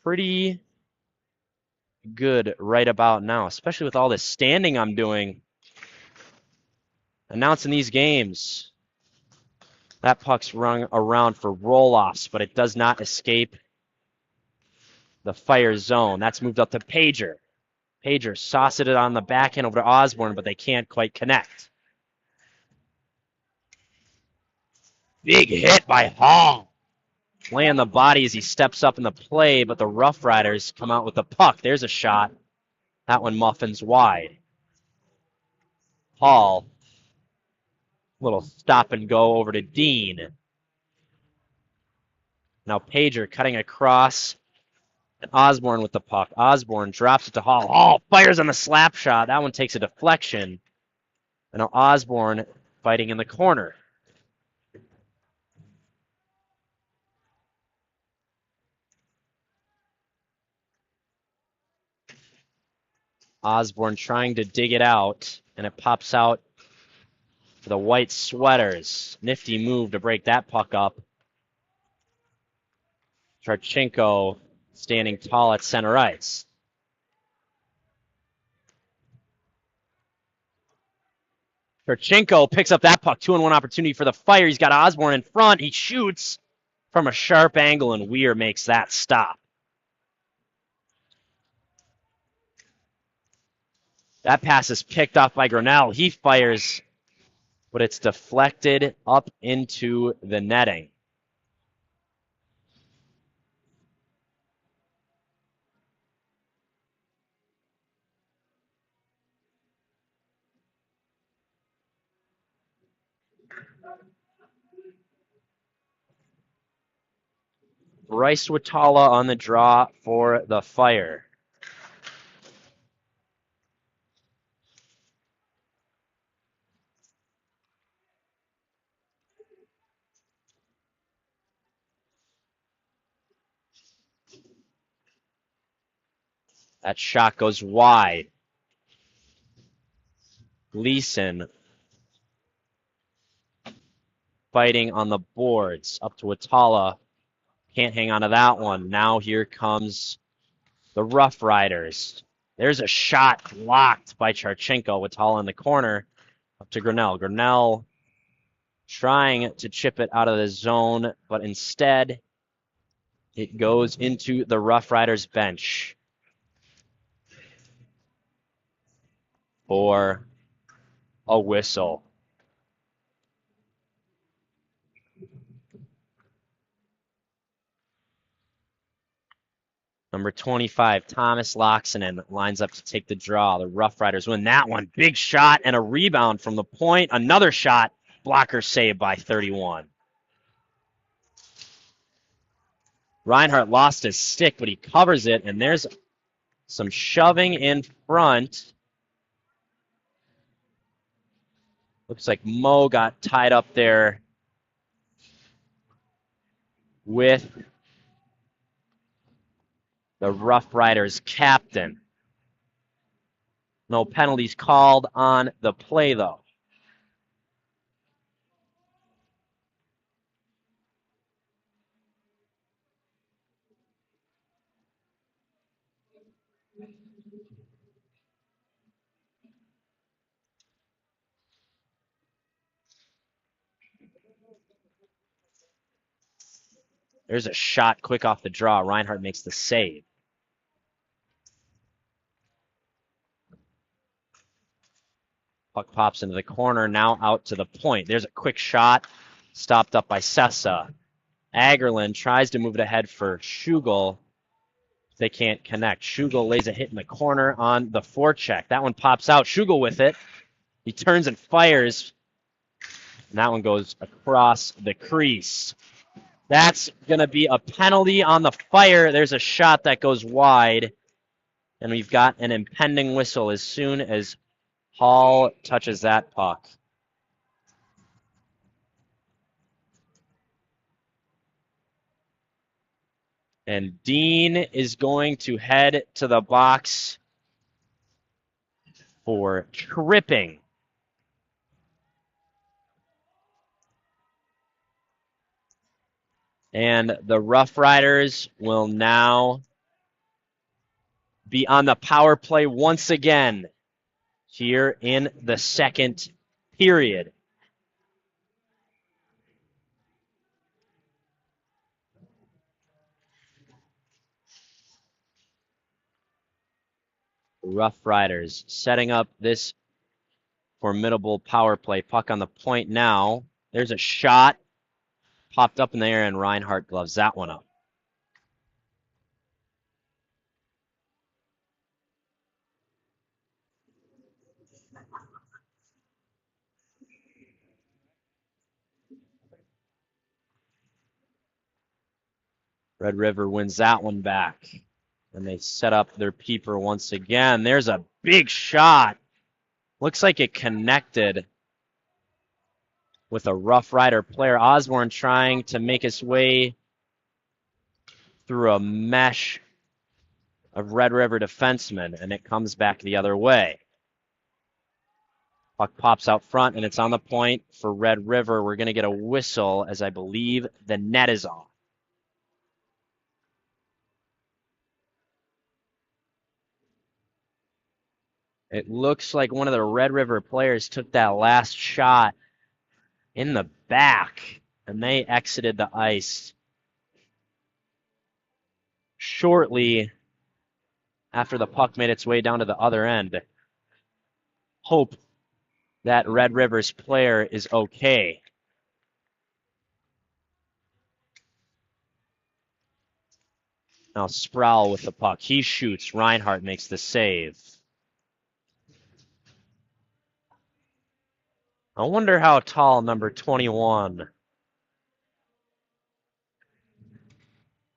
pretty good right about now, especially with all this standing I'm doing. Announcing these games. That puck's rung around for roll-offs, but it does not escape the Fire zone. That's moved up to Pager. Pager sauced it on the backhand over to Osborne, but they can't quite connect. Big hit by Hall. Laying the body as he steps up in the play, but the Rough Riders come out with the puck. There's a shot. That one muffins wide. Hall. Little stop and go over to Dean. Now Pager cutting across. And Osborne with the puck. Osborne drops it to Hall. Hall fires on the slap shot. That one takes a deflection. And now Osborne fighting in the corner. Osborne trying to dig it out, and it pops out for the white sweaters. Nifty move to break that puck up. Charchenko standing tall at center ice. Charchenko picks up that puck. 2-on-1 opportunity for the Fire. He's got Osborne in front. He shoots from a sharp angle, and Weir makes that stop. That pass is picked off by Grinnell. He fires but it's deflected up into the netting. Bryce Watala on the draw for the Fire. That shot goes wide. Gleason fighting on the boards. Up to Watala. Can't hang on to that one. Now here comes the Rough Riders. There's a shot blocked by Charchenko. Watala in the corner. Up to Grinnell. Grinnell trying to chip it out of the zone, but instead it goes into the Rough Riders bench for a whistle. Number 25, Thomas Loxonen lines up to take the draw. The Rough Riders win that one. Big shot and a rebound from the point. Another shot. Blocker saved by 31. Reinhardt lost his stick, but he covers it, and there's some shoving in front. Looks like Mo got tied up there with the Rough Riders captain. No penalties called on the play, though. There's a shot quick off the draw. Reinhardt makes the save. Puck pops into the corner, now out to the point. There's a quick shot, stopped up by Sessa. Agerlund tries to move it ahead for Schugel. They can't connect. Schugel lays a hit in the corner on the forecheck. That one pops out. Schugel with it. He turns and fires. And that one goes across the crease. That's going to be a penalty on the Fire. There's a shot that goes wide. And we've got an impending whistle as soon as Hall touches that puck. And Dean is going to head to the box for tripping. And the Rough Riders will now be on the power play once again here in the second period. Rough Riders setting up this formidable power play. Puck on the point now. There's a shot. Popped up in the air, and Reinhardt gloves that one up. Red River wins that one back. And they set up their peeper once again. There's a big shot. Looks like it connected with a Rough Rider player. Osborne trying to make his way through a mesh of Red River defensemen, and it comes back the other way. Puck pops out front, and it's on the point for Red River. We're going to get a whistle, as I believe the net is off. It looks like one of the Red River players took that last shot in the back, and they exited the ice shortly after the puck made its way down to the other end. Hope that Red Rivers player is okay. Now Sproul with the puck. He shoots. Reinhardt makes the save. I wonder how tall number 21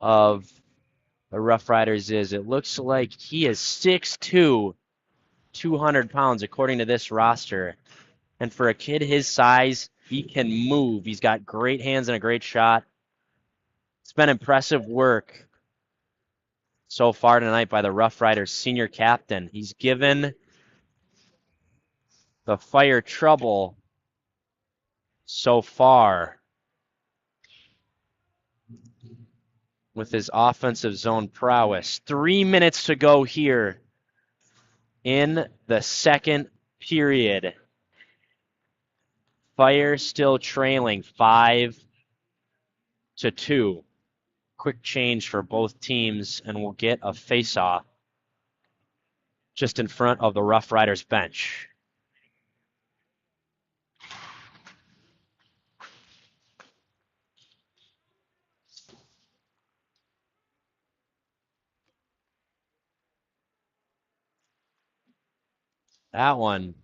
of the Rough Riders is. It looks like he is 6'2", 200 pounds, according to this roster. And for a kid his size, he can move. He's got great hands and a great shot. It's been impressive work so far tonight by the Rough Riders senior captain. He's given the Fire trouble so far with his offensive zone prowess. 3 minutes to go here in the second period. Fire still trailing 5-2. Quick change for both teams, and we'll get a face-off just in front of the Rough Riders bench. That one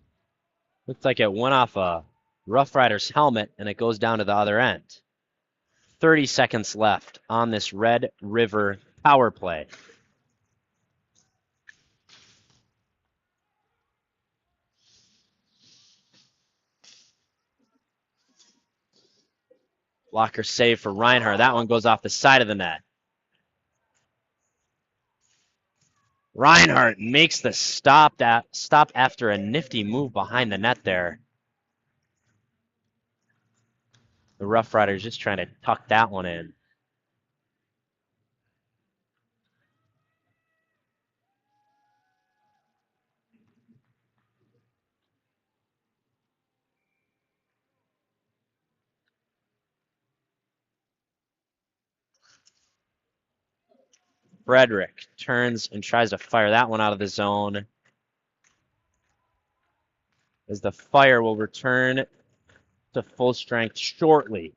looked like it went off a Rough Riders helmet, and it goes down to the other end. 30 seconds left on this Red River power play. Blocker save for Reinhardt. That one goes off the side of the net. Reinhardt makes the stop after a nifty move behind the net there. The Rough Riders just trying to tuck that one in. Frederick turns and tries to fire that one out of the zone, as the Fire will return to full strength shortly.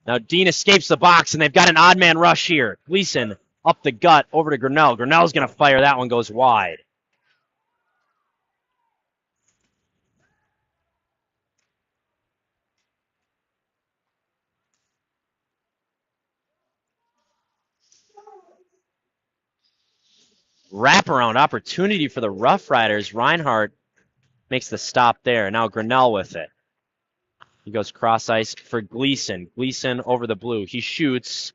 Now Dean escapes the box, and they've got an odd man rush here. Gleason up the gut over to Grinnell. Grinnell's going to fire. That one goes wide. Wraparound opportunity for the Rough Riders. Reinhardt makes the stop there. Now Grinnell with it. He goes cross ice for Gleason. Gleason over the blue. He shoots,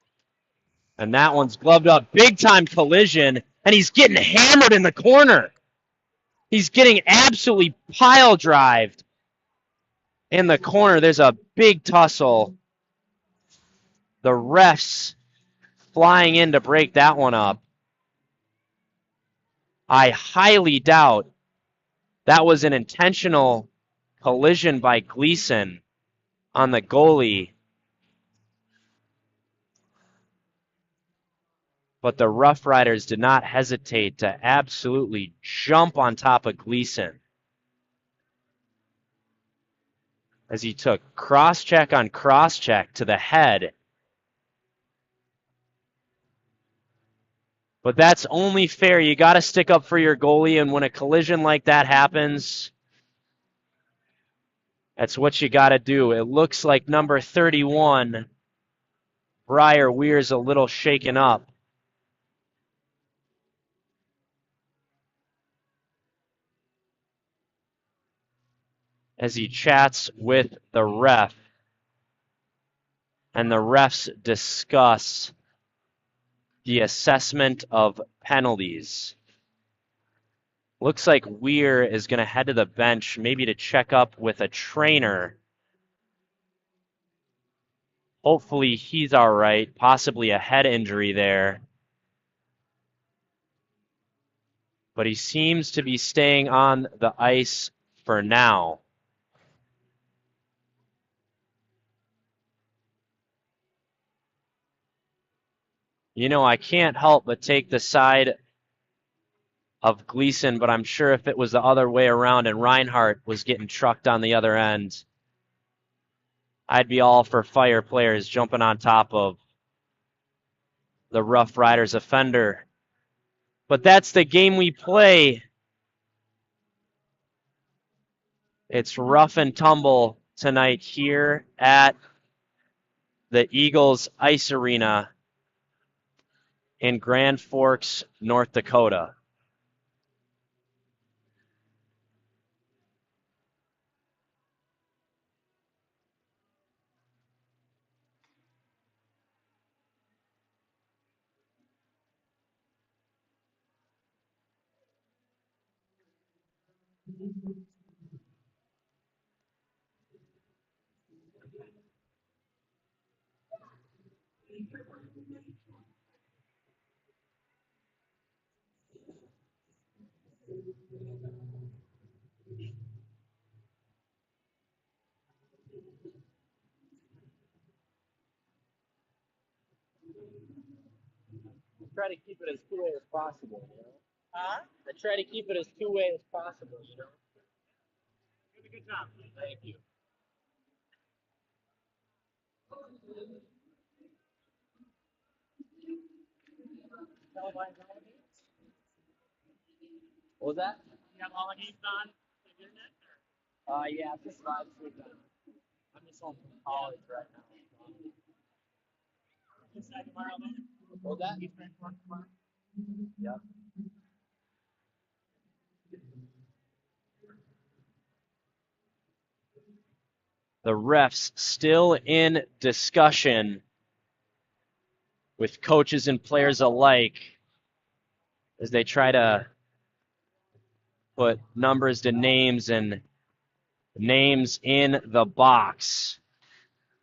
and that one's gloved up. Big time collision, and he's getting hammered in the corner. He's getting absolutely pile drived in the corner. There's a big tussle. The refs flying in to break that one up. I highly doubt that was an intentional collision by Gleason on the goalie. But the Rough Riders did not hesitate to absolutely jump on top of Gleason as he took cross-check on cross-check to the head. But that's only fair. You got to stick up for your goalie, and when a collision like that happens, that's what you got to do. It looks like number 31, Briar Weir's a little shaken up. As he chats with the ref, and the refs discuss the assessment of penalties. Looks like Weir is going to head to the bench, maybe to check up with a trainer. Hopefully he's all right, possibly a head injury there. But he seems to be staying on the ice for now. You know, I can't help but take the side of Gleason, but I'm sure if it was the other way around and Reinhardt was getting trucked on the other end, I'd be all for Fire players jumping on top of the Rough Riders offender. But that's the game we play. It's rough and tumble tonight here at the Eagles Ice Arena in Grand Forks, North Dakota. Try to keep it as two-way as possible, you know? Huh? I try to keep it as two-way as possible, you know? You did a good job. Thank you. What was that? You have all the games on the internet? Yeah, just live stream them. I'm just home from college right now. You start tomorrow then? What was that? You start work tomorrow? Yep. The refs still in discussion with coaches and players alike as they try to put numbers to names and names in the box.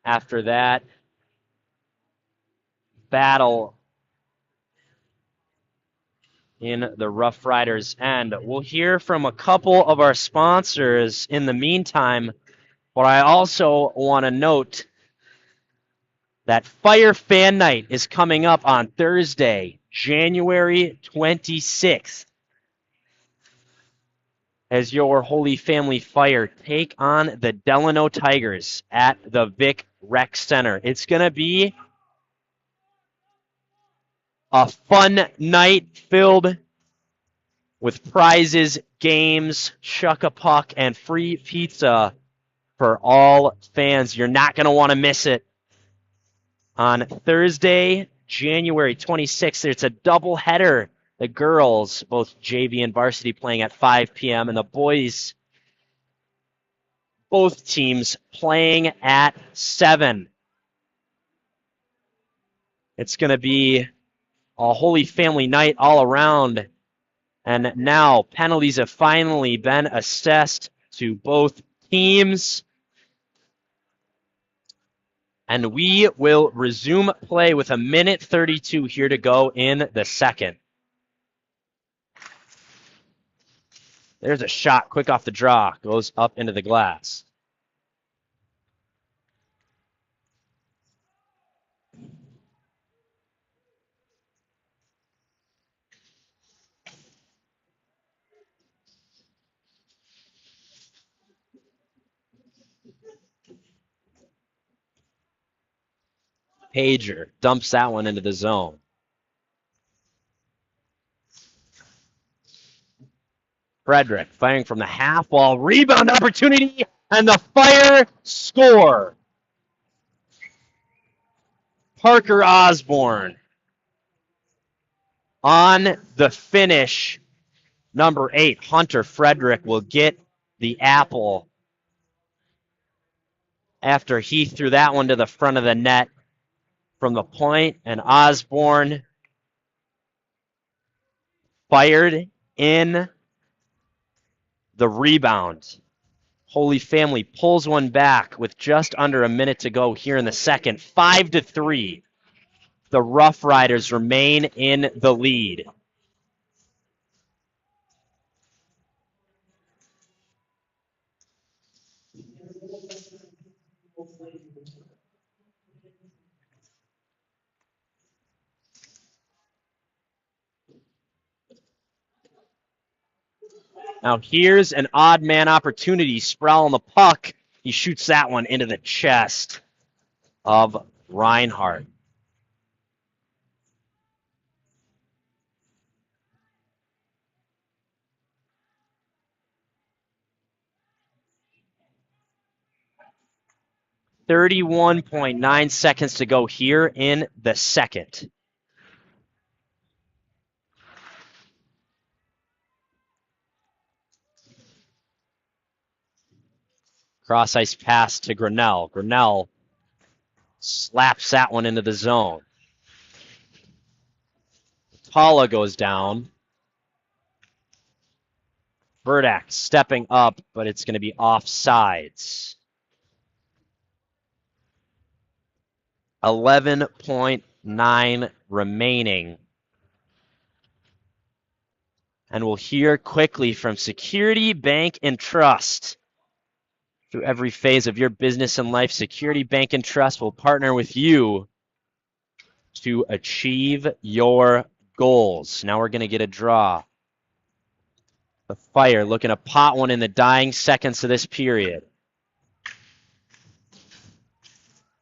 After that battle in the Rough Riders end. We'll hear from a couple of our sponsors in the meantime, but I also want to note that Fire Fan Night is coming up on Thursday, January 26th, as your Holy Family Fire take on the Delano Tigers at the Vic Rec Center. It's going to be a fun night filled with prizes, games, shuck-a-puck, and free pizza for all fans. You're not going to want to miss it. On Thursday, January 26th, it's a doubleheader. The girls, both JV and varsity, playing at 5 p.m., and the boys, both teams, playing at 7. It's going to be a Holy Family night all around. And now penalties have finally been assessed to both teams. And we will resume play with 1:32 here to go in the second. There's a shot quick off the draw. Goes up into the glass. Pager dumps that one into the zone. Frederick firing from the half wall. Rebound opportunity, and the Fire score. Parker Osborne on the finish. Number 8, Hunter Frederick, will get the apple after he threw that one to the front of the net from the point, and Osborne fired in the rebound. Holy Family pulls one back with just under a minute to go here in the second. 5-3. The Rough Riders remain in the lead. Now here's an odd man opportunity. Sproul on the puck. He shoots that one into the chest of Reinhardt. .9 seconds to go here in the second. Cross ice pass to Grinnell. Grinnell slaps that one into the zone. Tala goes down. Verdak stepping up, but it's going to be offsides. 11.9 remaining. And we'll hear quickly from Security Bank and Trust. Through every phase of your business and life, Security Bank and Trust will partner with you to achieve your goals. Now we're going to get a draw. The Fire looking to pot one in the dying seconds of this period.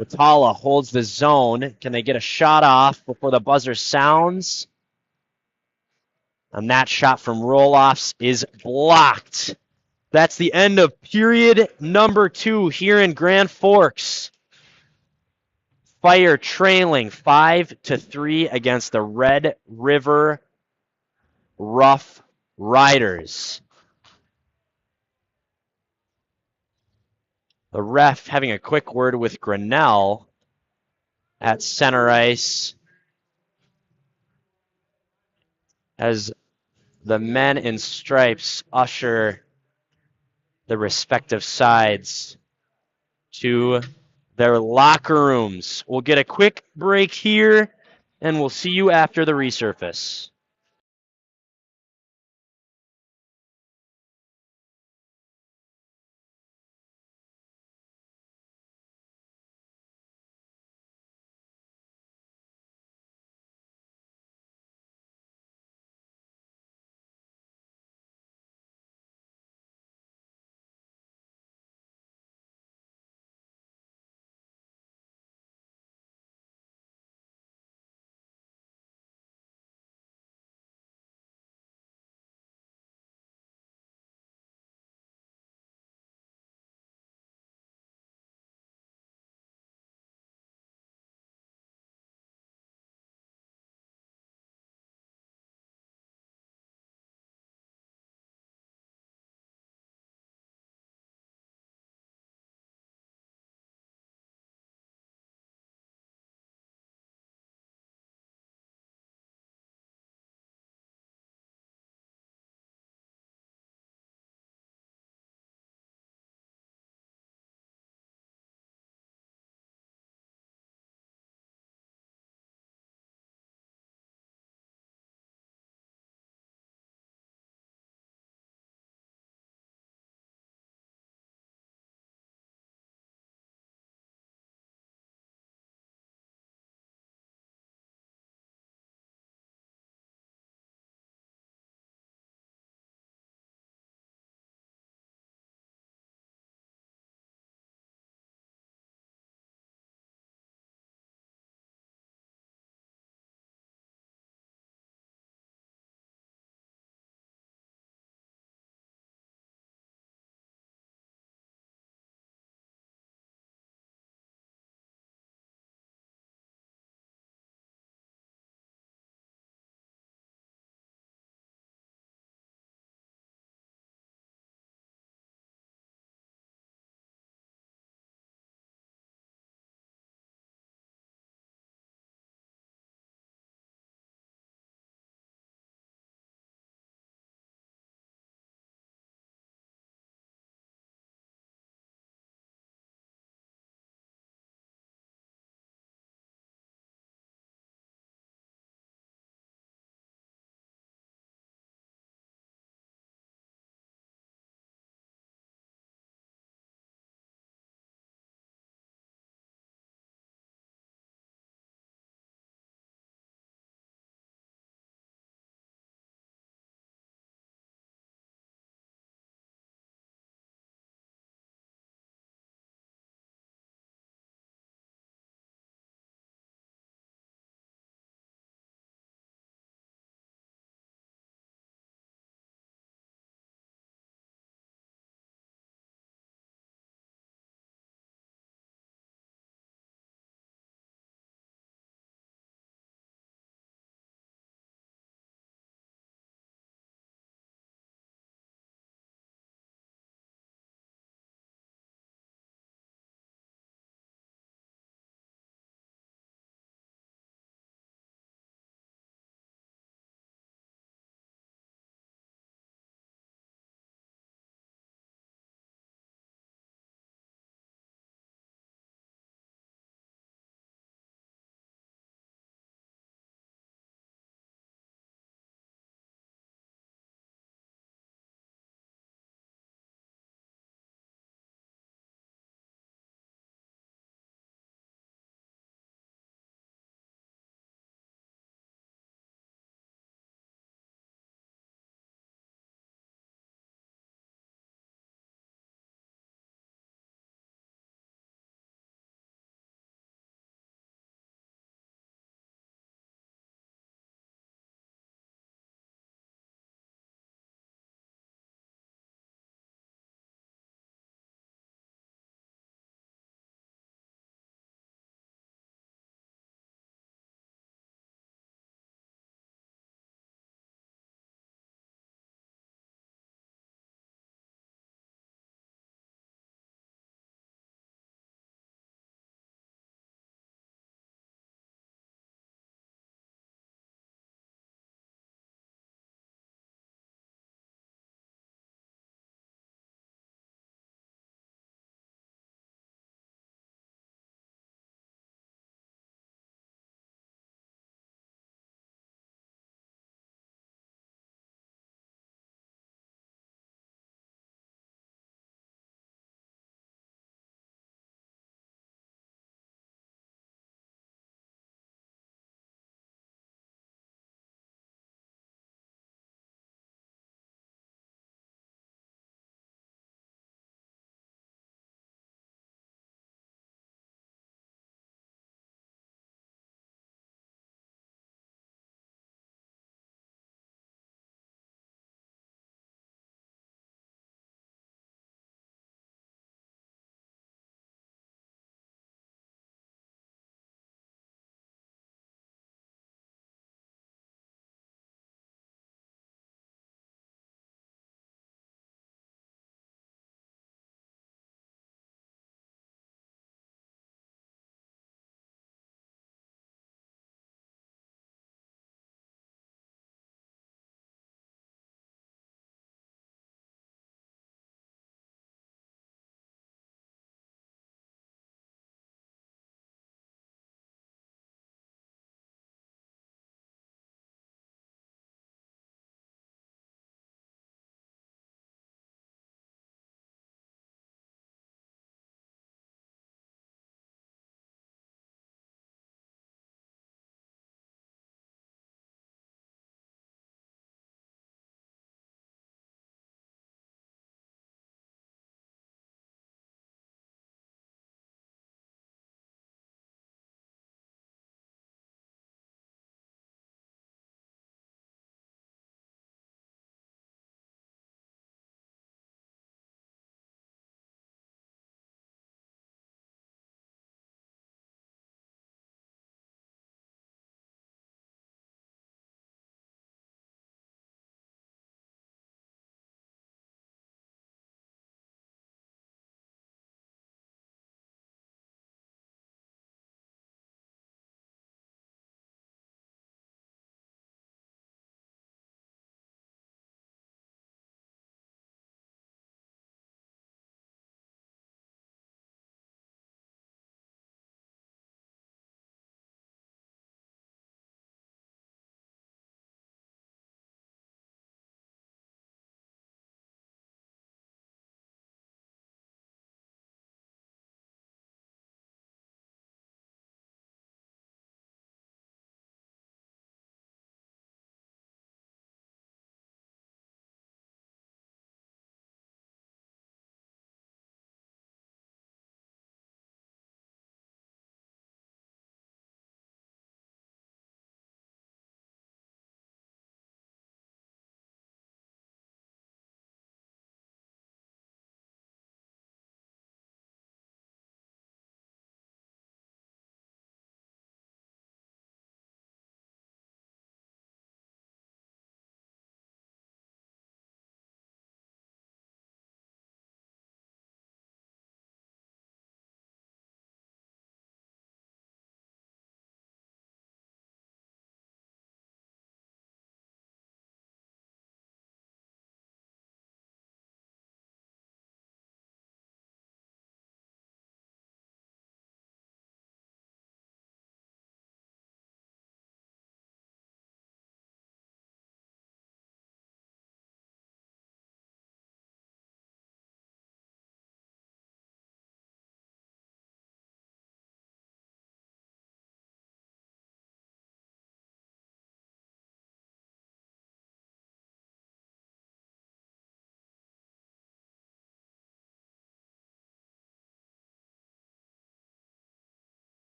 Watala holds the zone. Can they get a shot off before the buzzer sounds? And that shot from Roloffs is blocked. That's the end of period number 2 here in Grand Forks. Fire trailing 5-3 against the Red River Rough Riders. The ref having a quick word with Grinnell at center ice as the men in stripes usher the respective sides to their locker rooms. We'll get a quick break here, and we'll see you after the resurface.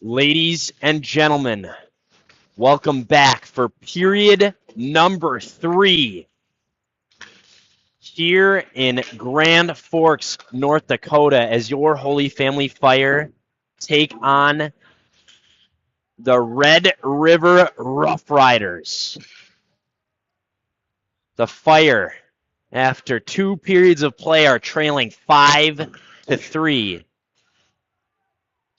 Ladies and gentlemen, welcome back for period number 3 here in Grand Forks, North Dakota, as your Holy Family Fire take on the Red River Rough Riders. The Fire, after 2 periods of play, are trailing 5-3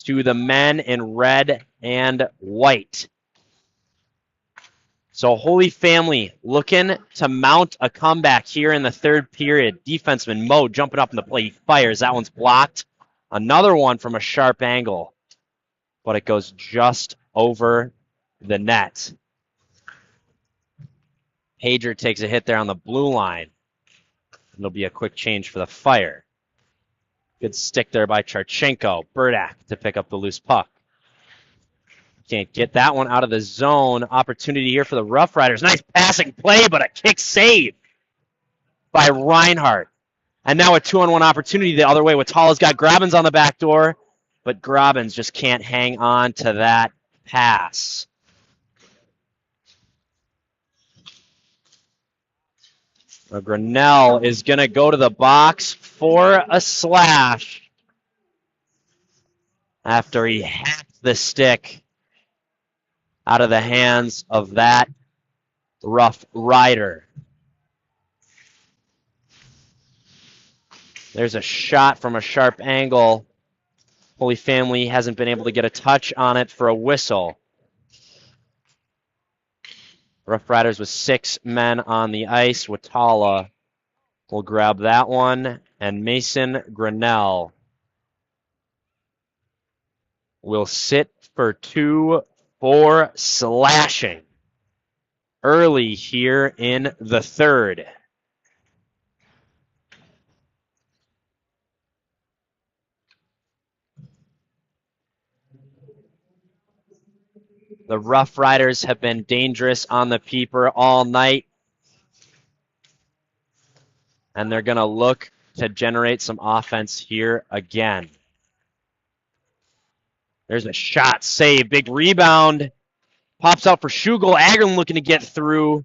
to the men in red and white. So Holy Family looking to mount a comeback here in the 3rd period. Defenseman Mo jumping up in the play. He fires. That one's blocked. Another one from a sharp angle, but it goes just over the net. Pager takes a hit there on the blue line. It'll be a quick change for the Fire. Good stick there by Charchenko. Burdak to pick up the loose puck. Can't get that one out of the zone. Opportunity here for the Rough Riders. Nice passing play, but a kick save by Reinhardt. And now a 2-on-1 opportunity the other way. Watala's got Grabbins on the back door, but Grabbins just can't hang on to that pass. Now Grinnell is going to go to the box for a slash after he hacked the stick out of the hands of that Rough Rider. There's a shot from a sharp angle. Holy Family hasn't been able to get a touch on it for a whistle. Rough Riders with 6 men on the ice. Watala will grab that one, and Mason Grinnell will sit for 2 for slashing early here in the 3rd. The Rough Riders have been dangerous on the peeper all night, and they're going to look to generate some offense here again. There's a shot, save, big rebound. Pops out for Schugel. Agron looking to get through,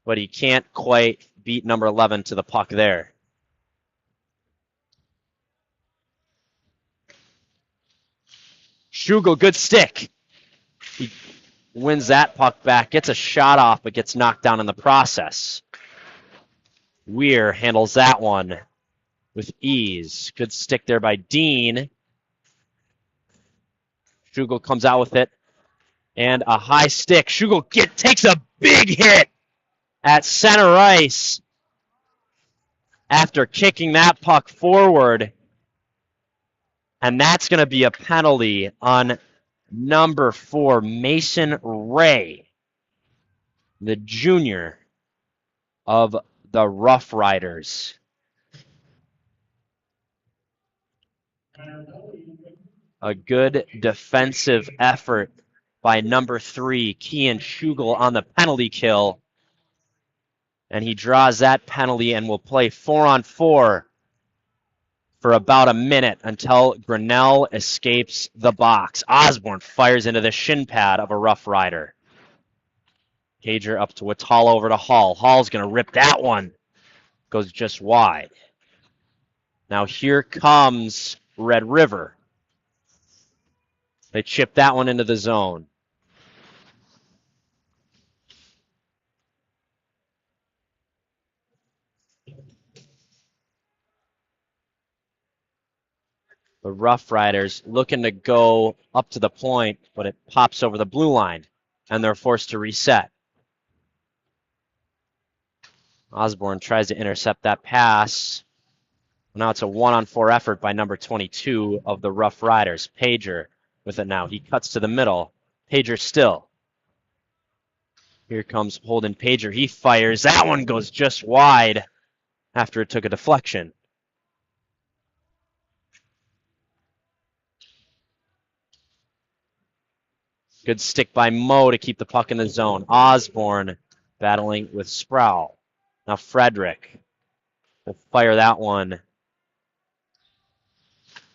but he can't quite beat number 11 to the puck there. Schugel, good stick. He wins that puck back, gets a shot off, but gets knocked down in the process. Weir handles that one with ease. Good stick there by Dean. Schugel comes out with it. And a high stick. Schugel takes a big hit at center ice after kicking that puck forward. And that's going to be a penalty on number 4, Mason Ray, the junior of the Rough Riders. A good defensive effort by number 3, Kian Schugel, on the penalty kill. And he draws that penalty and will play 4-on-4 for about a minute until Grinnell escapes the box. Osborne fires into the shin pad of a Rough Rider. Pager up to Watala over to Hall. Hall's going to rip that one. Goes just wide. Now here comes Red River. They chip that one into the zone. The Rough Riders looking to go up to the point, but it pops over the blue line, and they're forced to reset. Osborne tries to intercept that pass. Now it's a 1-on-4 effort by number 22 of the Rough Riders. Pager with it now. He cuts to the middle. Pager still. Here comes Holden Pager. He fires. That one goes just wide after it took a deflection. Good stick by Mo to keep the puck in the zone. Osborne battling with Sproul. Now Frederick will fire that one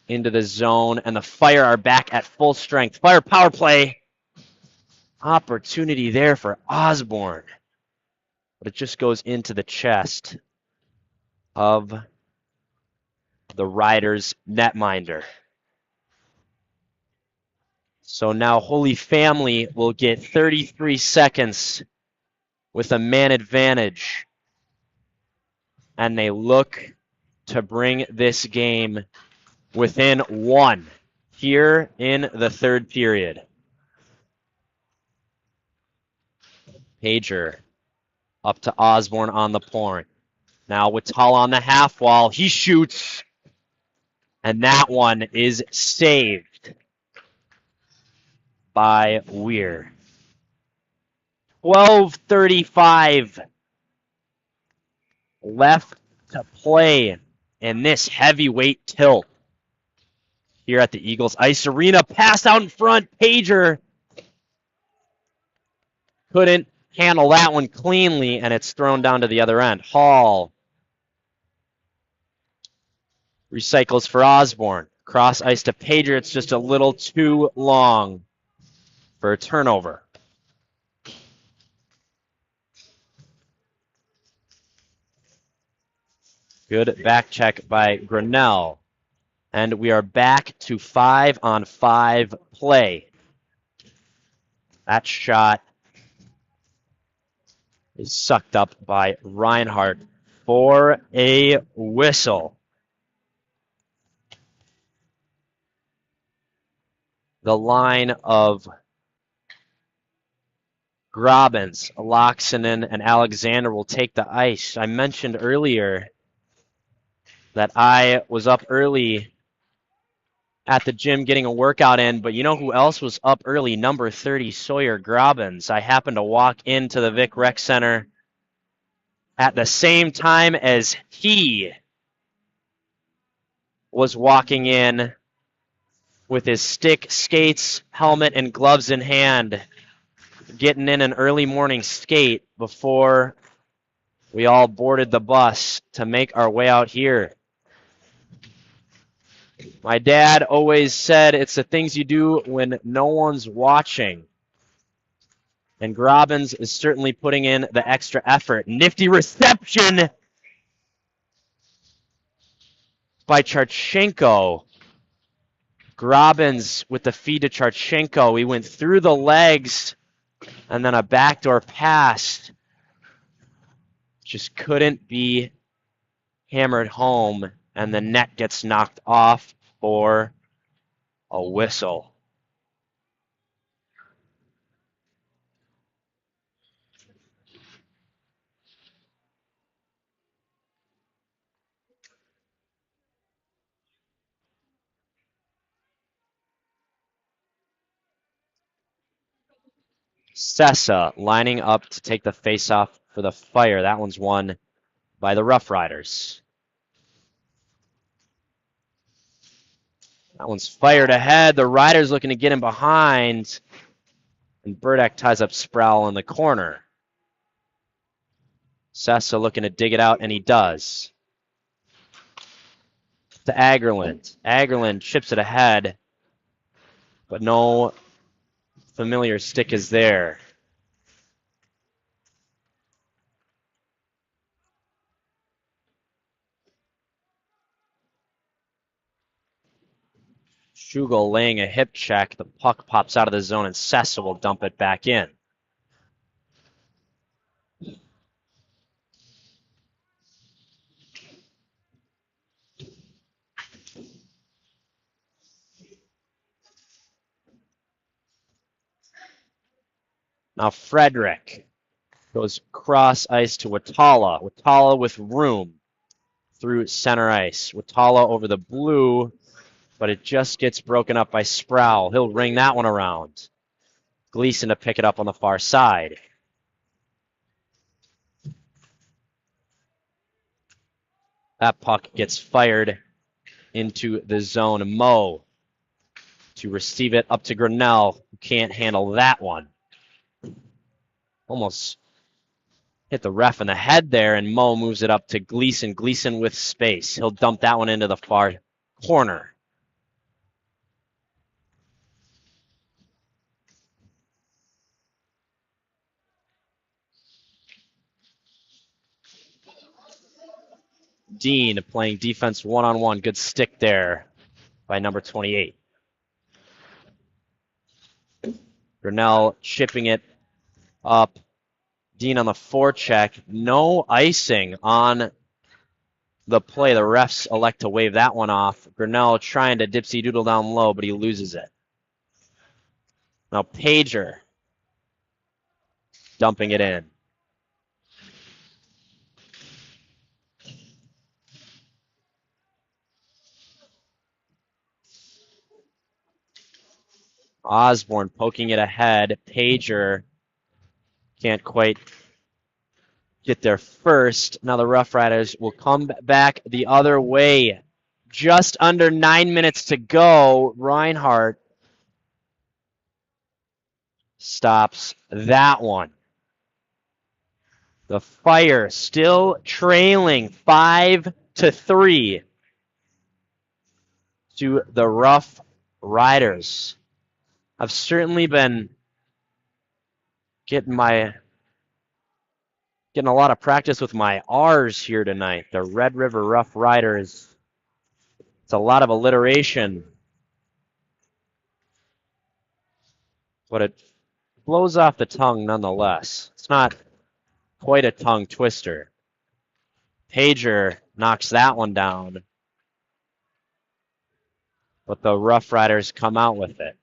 into the zone, and the Fire are back at full strength. Fire power play. Opportunity there for Osborne. But it just goes into the chest of the Riders netminder. So now Holy Family will get 33 seconds with a man advantage. And they look to bring this game within one here in the third period. Pager up to Osborne on the point. Now Watala on the half wall. He shoots. And that one is saved by Weir. 12:35 left to play in this heavyweight tilt here at the Eagles Ice Arena. Pass out in front. Pager couldn't handle that one cleanly, and it's thrown down to the other end. Hall recycles for Osborne. Cross ice to Pager. It's just a little too long for a turnover. Good back check by Grinnell. And we are back to 5-on-5 play. That shot is sucked up by Reinhardt for a whistle. The line of Grobbins, Loxonen, and Alexander will take the ice. I mentioned earlier that I was up early at the gym getting a workout in, but you know who else was up early? Number 30, Sawyer Grobbins. I happened to walk into the Vic Rec Center at the same time as he was walking in with his stick, skates, helmet, and gloves in hand, getting in an early morning skate before we all boarded the bus to make our way out here. My dad always said it's the things you do when no one's watching. And Grobbins is certainly putting in the extra effort. Nifty reception by Charchenko. Grobbins with the feed to Charchenko. He went through the legs and then a backdoor pass. Just couldn't be hammered home, and the net gets knocked off for a whistle. Sessa lining up to take the faceoff for the Fire. That one's won by the Rough Riders. That one's fired ahead. The Riders looking to get him behind. And Burdak ties up Sproul in the corner. Sessa looking to dig it out, and he does. To Agerland. Agerland chips it ahead, but no familiar stick is there. Schugel laying a hip check. The puck pops out of the zone, and Sessa will dump it back in. Now Frederick goes cross ice to Watala. Watala with room through center ice. Watala over the blue, but it just gets broken up by Sproul. He'll ring that one around. Gleason to pick it up on the far side. That puck gets fired into the zone. Moe to receive it up to Grinnell, who can't handle that one. Almost hit the ref in the head there, and Moe moves it up to Gleason. Gleason with space. He'll dump that one into the far corner. Dean playing defense one-on-one. Good stick there by number 28. Grinnell chipping it up. Dean on the forecheck. No icing on the play. The refs elect to wave that one off. Grinnell trying to dipsy doodle down low, but he loses it. Now Pager dumping it in. Osborne poking it ahead. Pager can't quite get there first. Now the Rough Riders will come back the other way. Just under 9 minutes to go. Reinhardt stops that one. The Fire still trailing 5-3 to the Rough Riders. I've certainly been getting a lot of practice with my R's here tonight. The Red River Rough Riders. It's a lot of alliteration, but it blows off the tongue nonetheless. It's not quite a tongue twister. Pager knocks that one down, but the Rough Riders come out with it.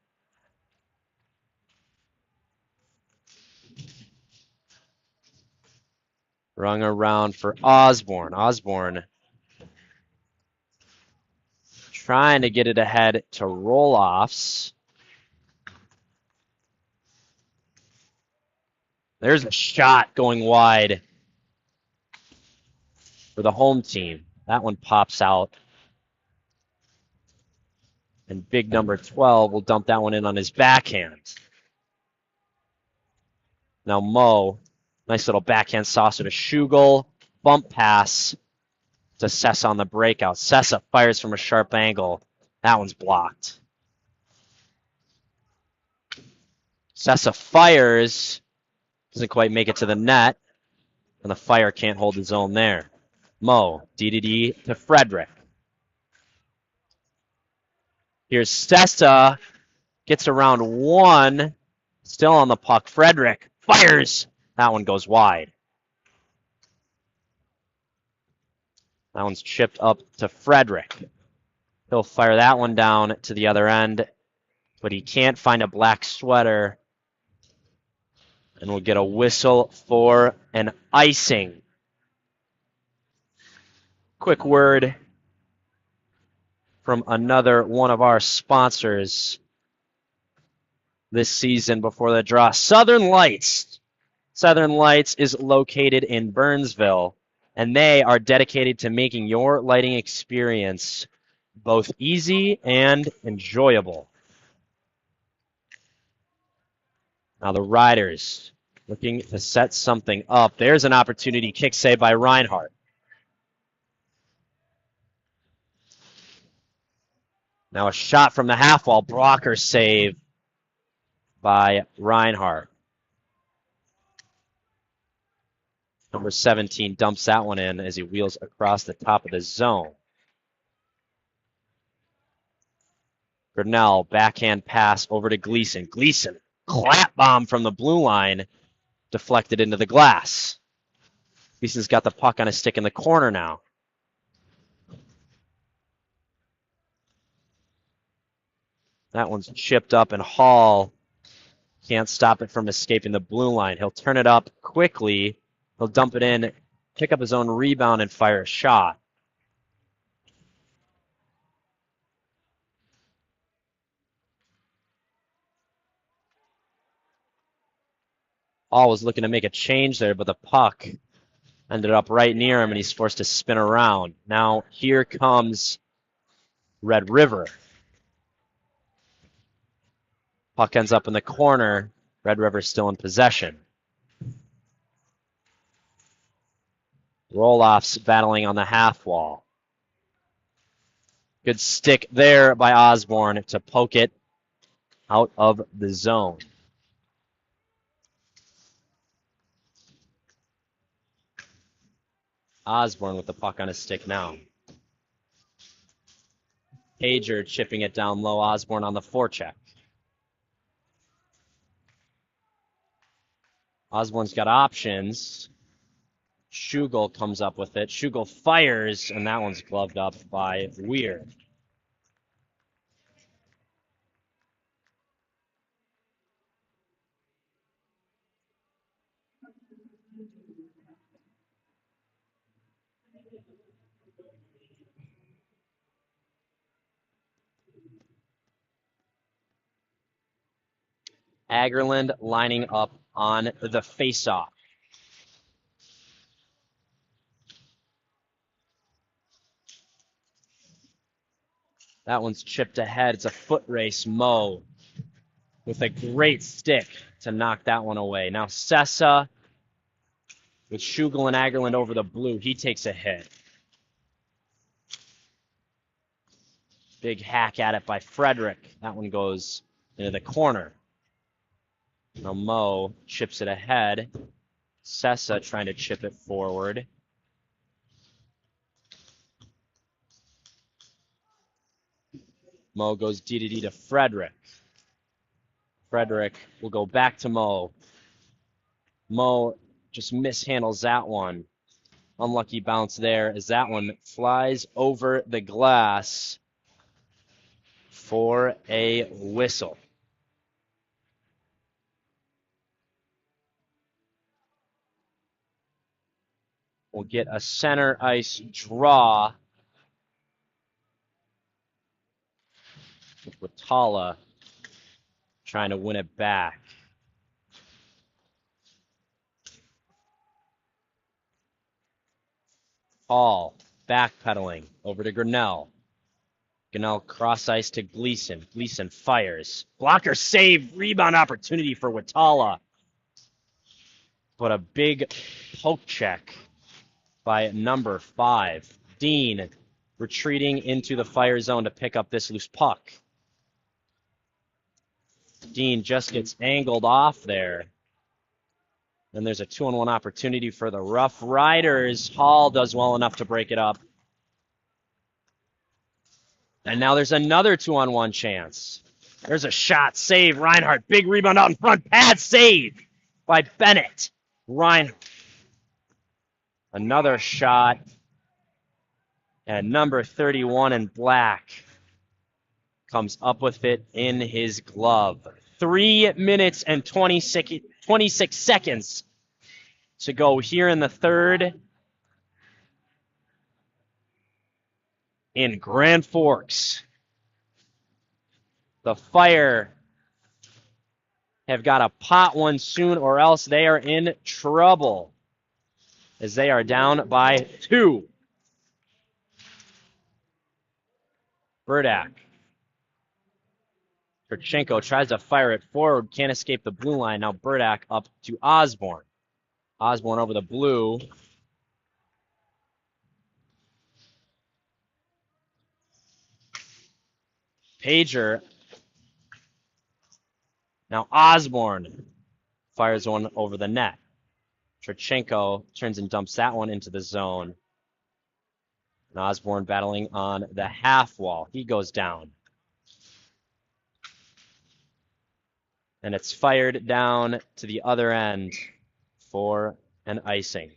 Rung around for Osborne. Osborne trying to get it ahead to roll-offs. There's a shot going wide for the home team. That one pops out. And big number 12 will dump that one in on his backhand. Now Mo, nice little backhand saucer to Schugel. Bump pass to Sessa on the breakout. Sessa fires from a sharp angle. That one's blocked. Sessa fires. Doesn't quite make it to the net. And the Fire can't hold his own there. Mo, DDD to Frederick. Here's Sessa. Gets around one. Still on the puck. Frederick fires. That one goes wide. That one's chipped up to Frederick. He'll fire that one down to the other end, but he can't find a black sweater. And we'll get a whistle for an icing. Quick word from another one of our sponsors this season before the draw. Southern Lights. Southern Lights is located in Burnsville, and they are dedicated to making your lighting experience both easy and enjoyable. Now the Riders looking to set something up. There's an opportunity. Kick save by Reinhardt. Now a shot from the half wall. Blocker save by Reinhardt. Number 17 dumps that one in as he wheels across the top of the zone. Grinnell, backhand pass over to Gleason. Gleason, clap bomb from the blue line, deflected into the glass. Gleason's got the puck on his stick in the corner now. That one's chipped up, and Hall can't stop it from escaping the blue line. He'll turn it up quickly. He'll dump it in, pick up his own rebound, and fire a shot. Hall was looking to make a change there, but the puck ended up right near him, and he's forced to spin around. Now here comes Red River. Puck ends up in the corner. Red River still in possession. Roll-offs battling on the half wall. Good stick there by Osborne to poke it out of the zone. Osborne with the puck on his stick now. Pager chipping it down low. Osborne on the forecheck. Osborne's got options. Schugel comes up with it. Schugel fires, and that one's gloved up by Weir. Agerland lining up on the faceoff. That one's chipped ahead. It's a foot race. Mo with a great stick to knock that one away. Now Sessa with Schugel and Agerland over the blue. He takes a hit. Big hack at it by Frederick. That one goes into the corner. Now Mo chips it ahead. Sessa trying to chip it forward. Mo goes D to Frederick. Frederick will go back to Mo. Mo just mishandles that one. Unlucky bounce there as that one flies over the glass for a whistle. We'll get a center ice draw with Watala trying to win it back. Hall backpedaling over to Grinnell. Grinnell cross ice to Gleason. Gleason fires. Blocker save. Rebound opportunity for Watala. But a big poke check by number 5. Dean retreating into the fire zone to pick up this loose puck. Dean just gets angled off there. Then there's a 2-on-1 opportunity for the Rough Riders. Hall does well enough to break it up. And now there's another 2-on-1 chance. There's a shot, save, Reinhardt. Big rebound out in front, pad save by Bennett. Reinhardt. Another shot. And number 31 in black comes up with it in his glove. 3 minutes and 26 seconds to go here in the third in Grand Forks. The Fire have got to pot one soon or else they are in trouble as they are down by 2. Burdak. Turchenko tries to fire it forward, can't escape the blue line. Now Burdak up to Osborne. Osborne over the blue. Pager. Now Osborne fires one over the net. Turchenko turns and dumps that one into the zone. And Osborne battling on the half wall. He goes down. And it's fired down to the other end for an icing.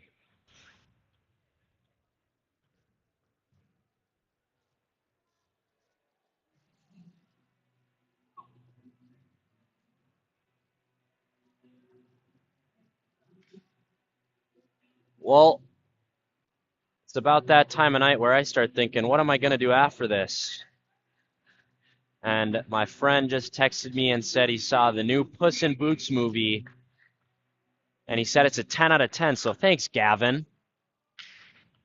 Well, it's about that time of night where I start thinking, what am I going to do after this? And my friend just texted me and said he saw the new Puss in Boots movie, and he said it's a 10 out of 10. So thanks, Gavin,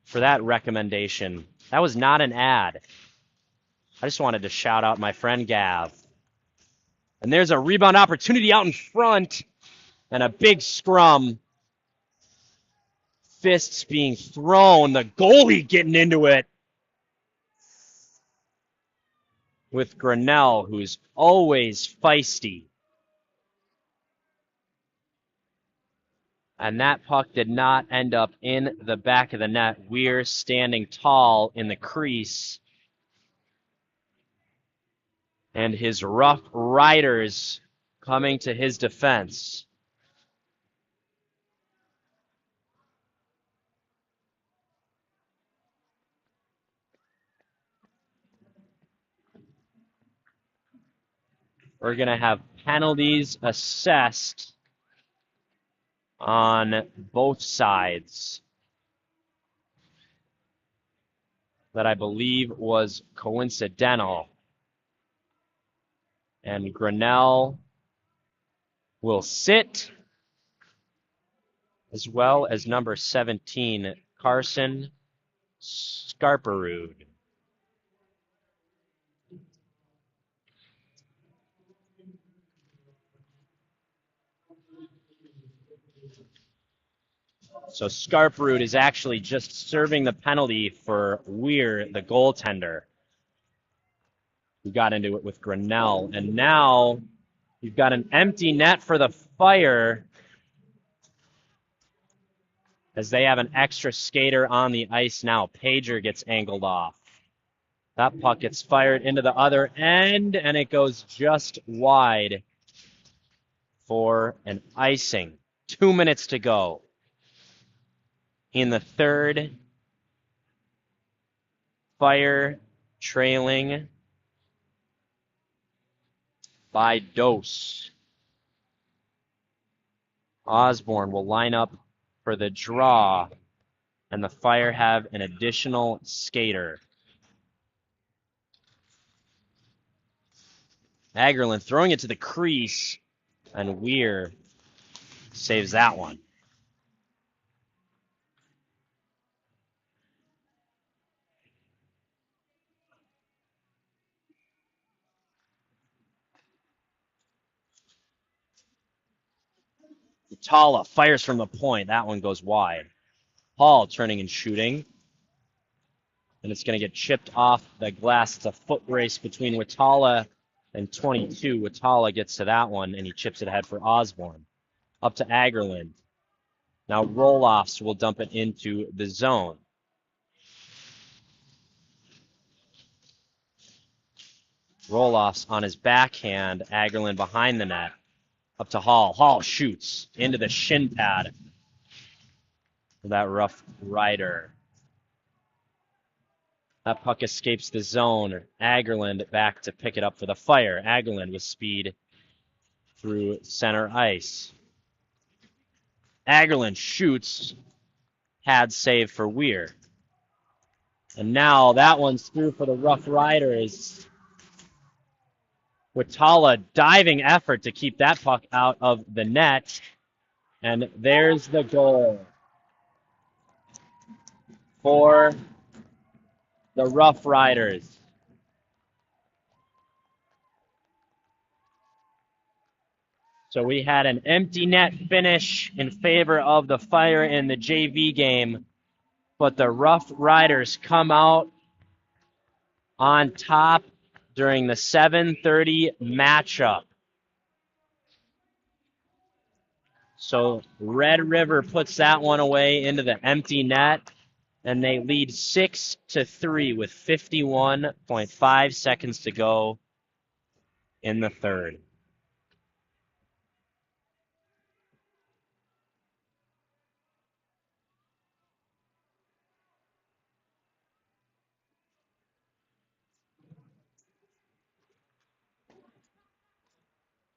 for that recommendation. That was not an ad. I just wanted to shout out my friend Gav. And there's a rebound opportunity out in front, and a big scrum. Fists being thrown, the goalie getting into it with Grinnell, who's always feisty. And that puck did not end up in the back of the net. We're standing tall in the crease. And his Rough Riders coming to his defense. We're going to have penalties assessed on both sides that I believe was coincidental. And Grinnell will sit, as well as number 17, Carson Scarperud. So Scarperud is actually just serving the penalty for Weir, the goaltender, who got into it with Grinnell. And now you've got an empty net for the Fire, as they have an extra skater on the ice now. Pager gets angled off. That puck gets fired into the other end, and it goes just wide for an icing. 2 minutes to go in the third. Fire trailing by dose. Osborne will line up for the draw, and the Fire have an additional skater. Agerlund throwing it to the crease, and Weir saves that one. Tala fires from the point. That one goes wide. Hall turning and shooting. And it's going to get chipped off the glass. It's a foot race between Watala and 22. Watala gets to that one, and he chips it ahead for Osborne. Up to Agerlund. Now Roloffs will dump it into the zone. Roloffs on his backhand. Agerlund behind the net. Up to Hall. Hall shoots into the shin pad for that Rough Rider. That puck escapes the zone. Agerlund back to pick it up for the Fire. Agerlund with speed through center ice. Agerlund shoots. Pad save for Weir. And now that one's through for the Rough Riders. Watala diving effort to keep that puck out of the net. And there's the goal for the Rough Riders. So we had an empty net finish in favor of the Fire in the JV game, but the Rough Riders come out on top during the 7:30 matchup. So Red River puts that one away into the empty net, and they lead 6-3 with 51.5 seconds to go in the third.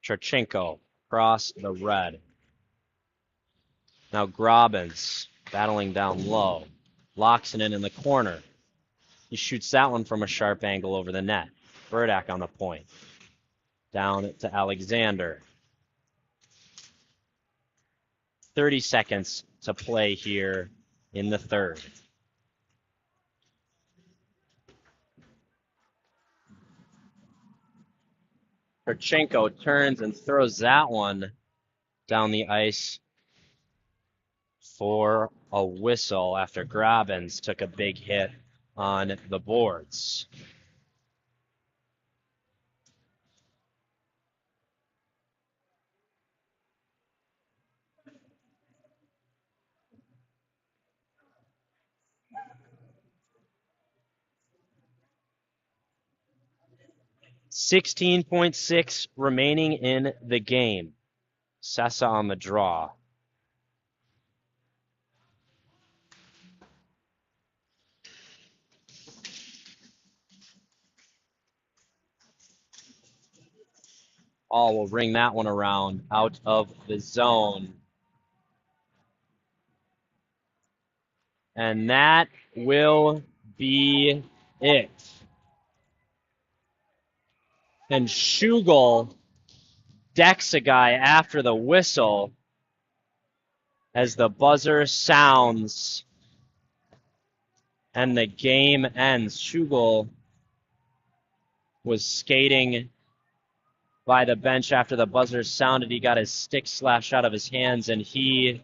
Charchenko across the red. Now Grobbins battling down low. Locks it in the corner. He shoots that one from a sharp angle over the net. Burdak on the point. Down to Alexander. 30 seconds to play here in the third. Perchenko turns and throws that one down the ice for a whistle after Grobbins took a big hit on the boards. 16.6 remaining in the game. Sessa on the draw. Oh, we'll bring that one around out of the zone. And that will be it. And Schugel decks a guy after the whistle as the buzzer sounds and the game ends. Schugel was skating by the bench after the buzzer sounded. He got his stick slashed out of his hands and he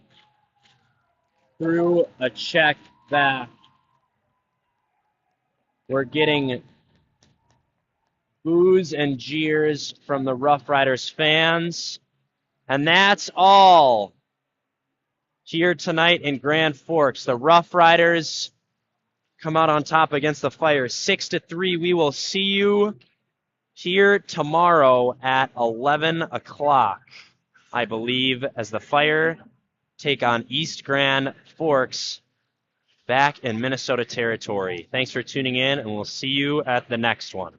threw a check back. We're getting boos and jeers from the Rough Riders fans. And that's all here tonight in Grand Forks. The Rough Riders come out on top against the Fire 6-3. We will see you here tomorrow at 11 o'clock, I believe, as the Fire take on East Grand Forks back in Minnesota territory. Thanks for tuning in, and we'll see you at the next one.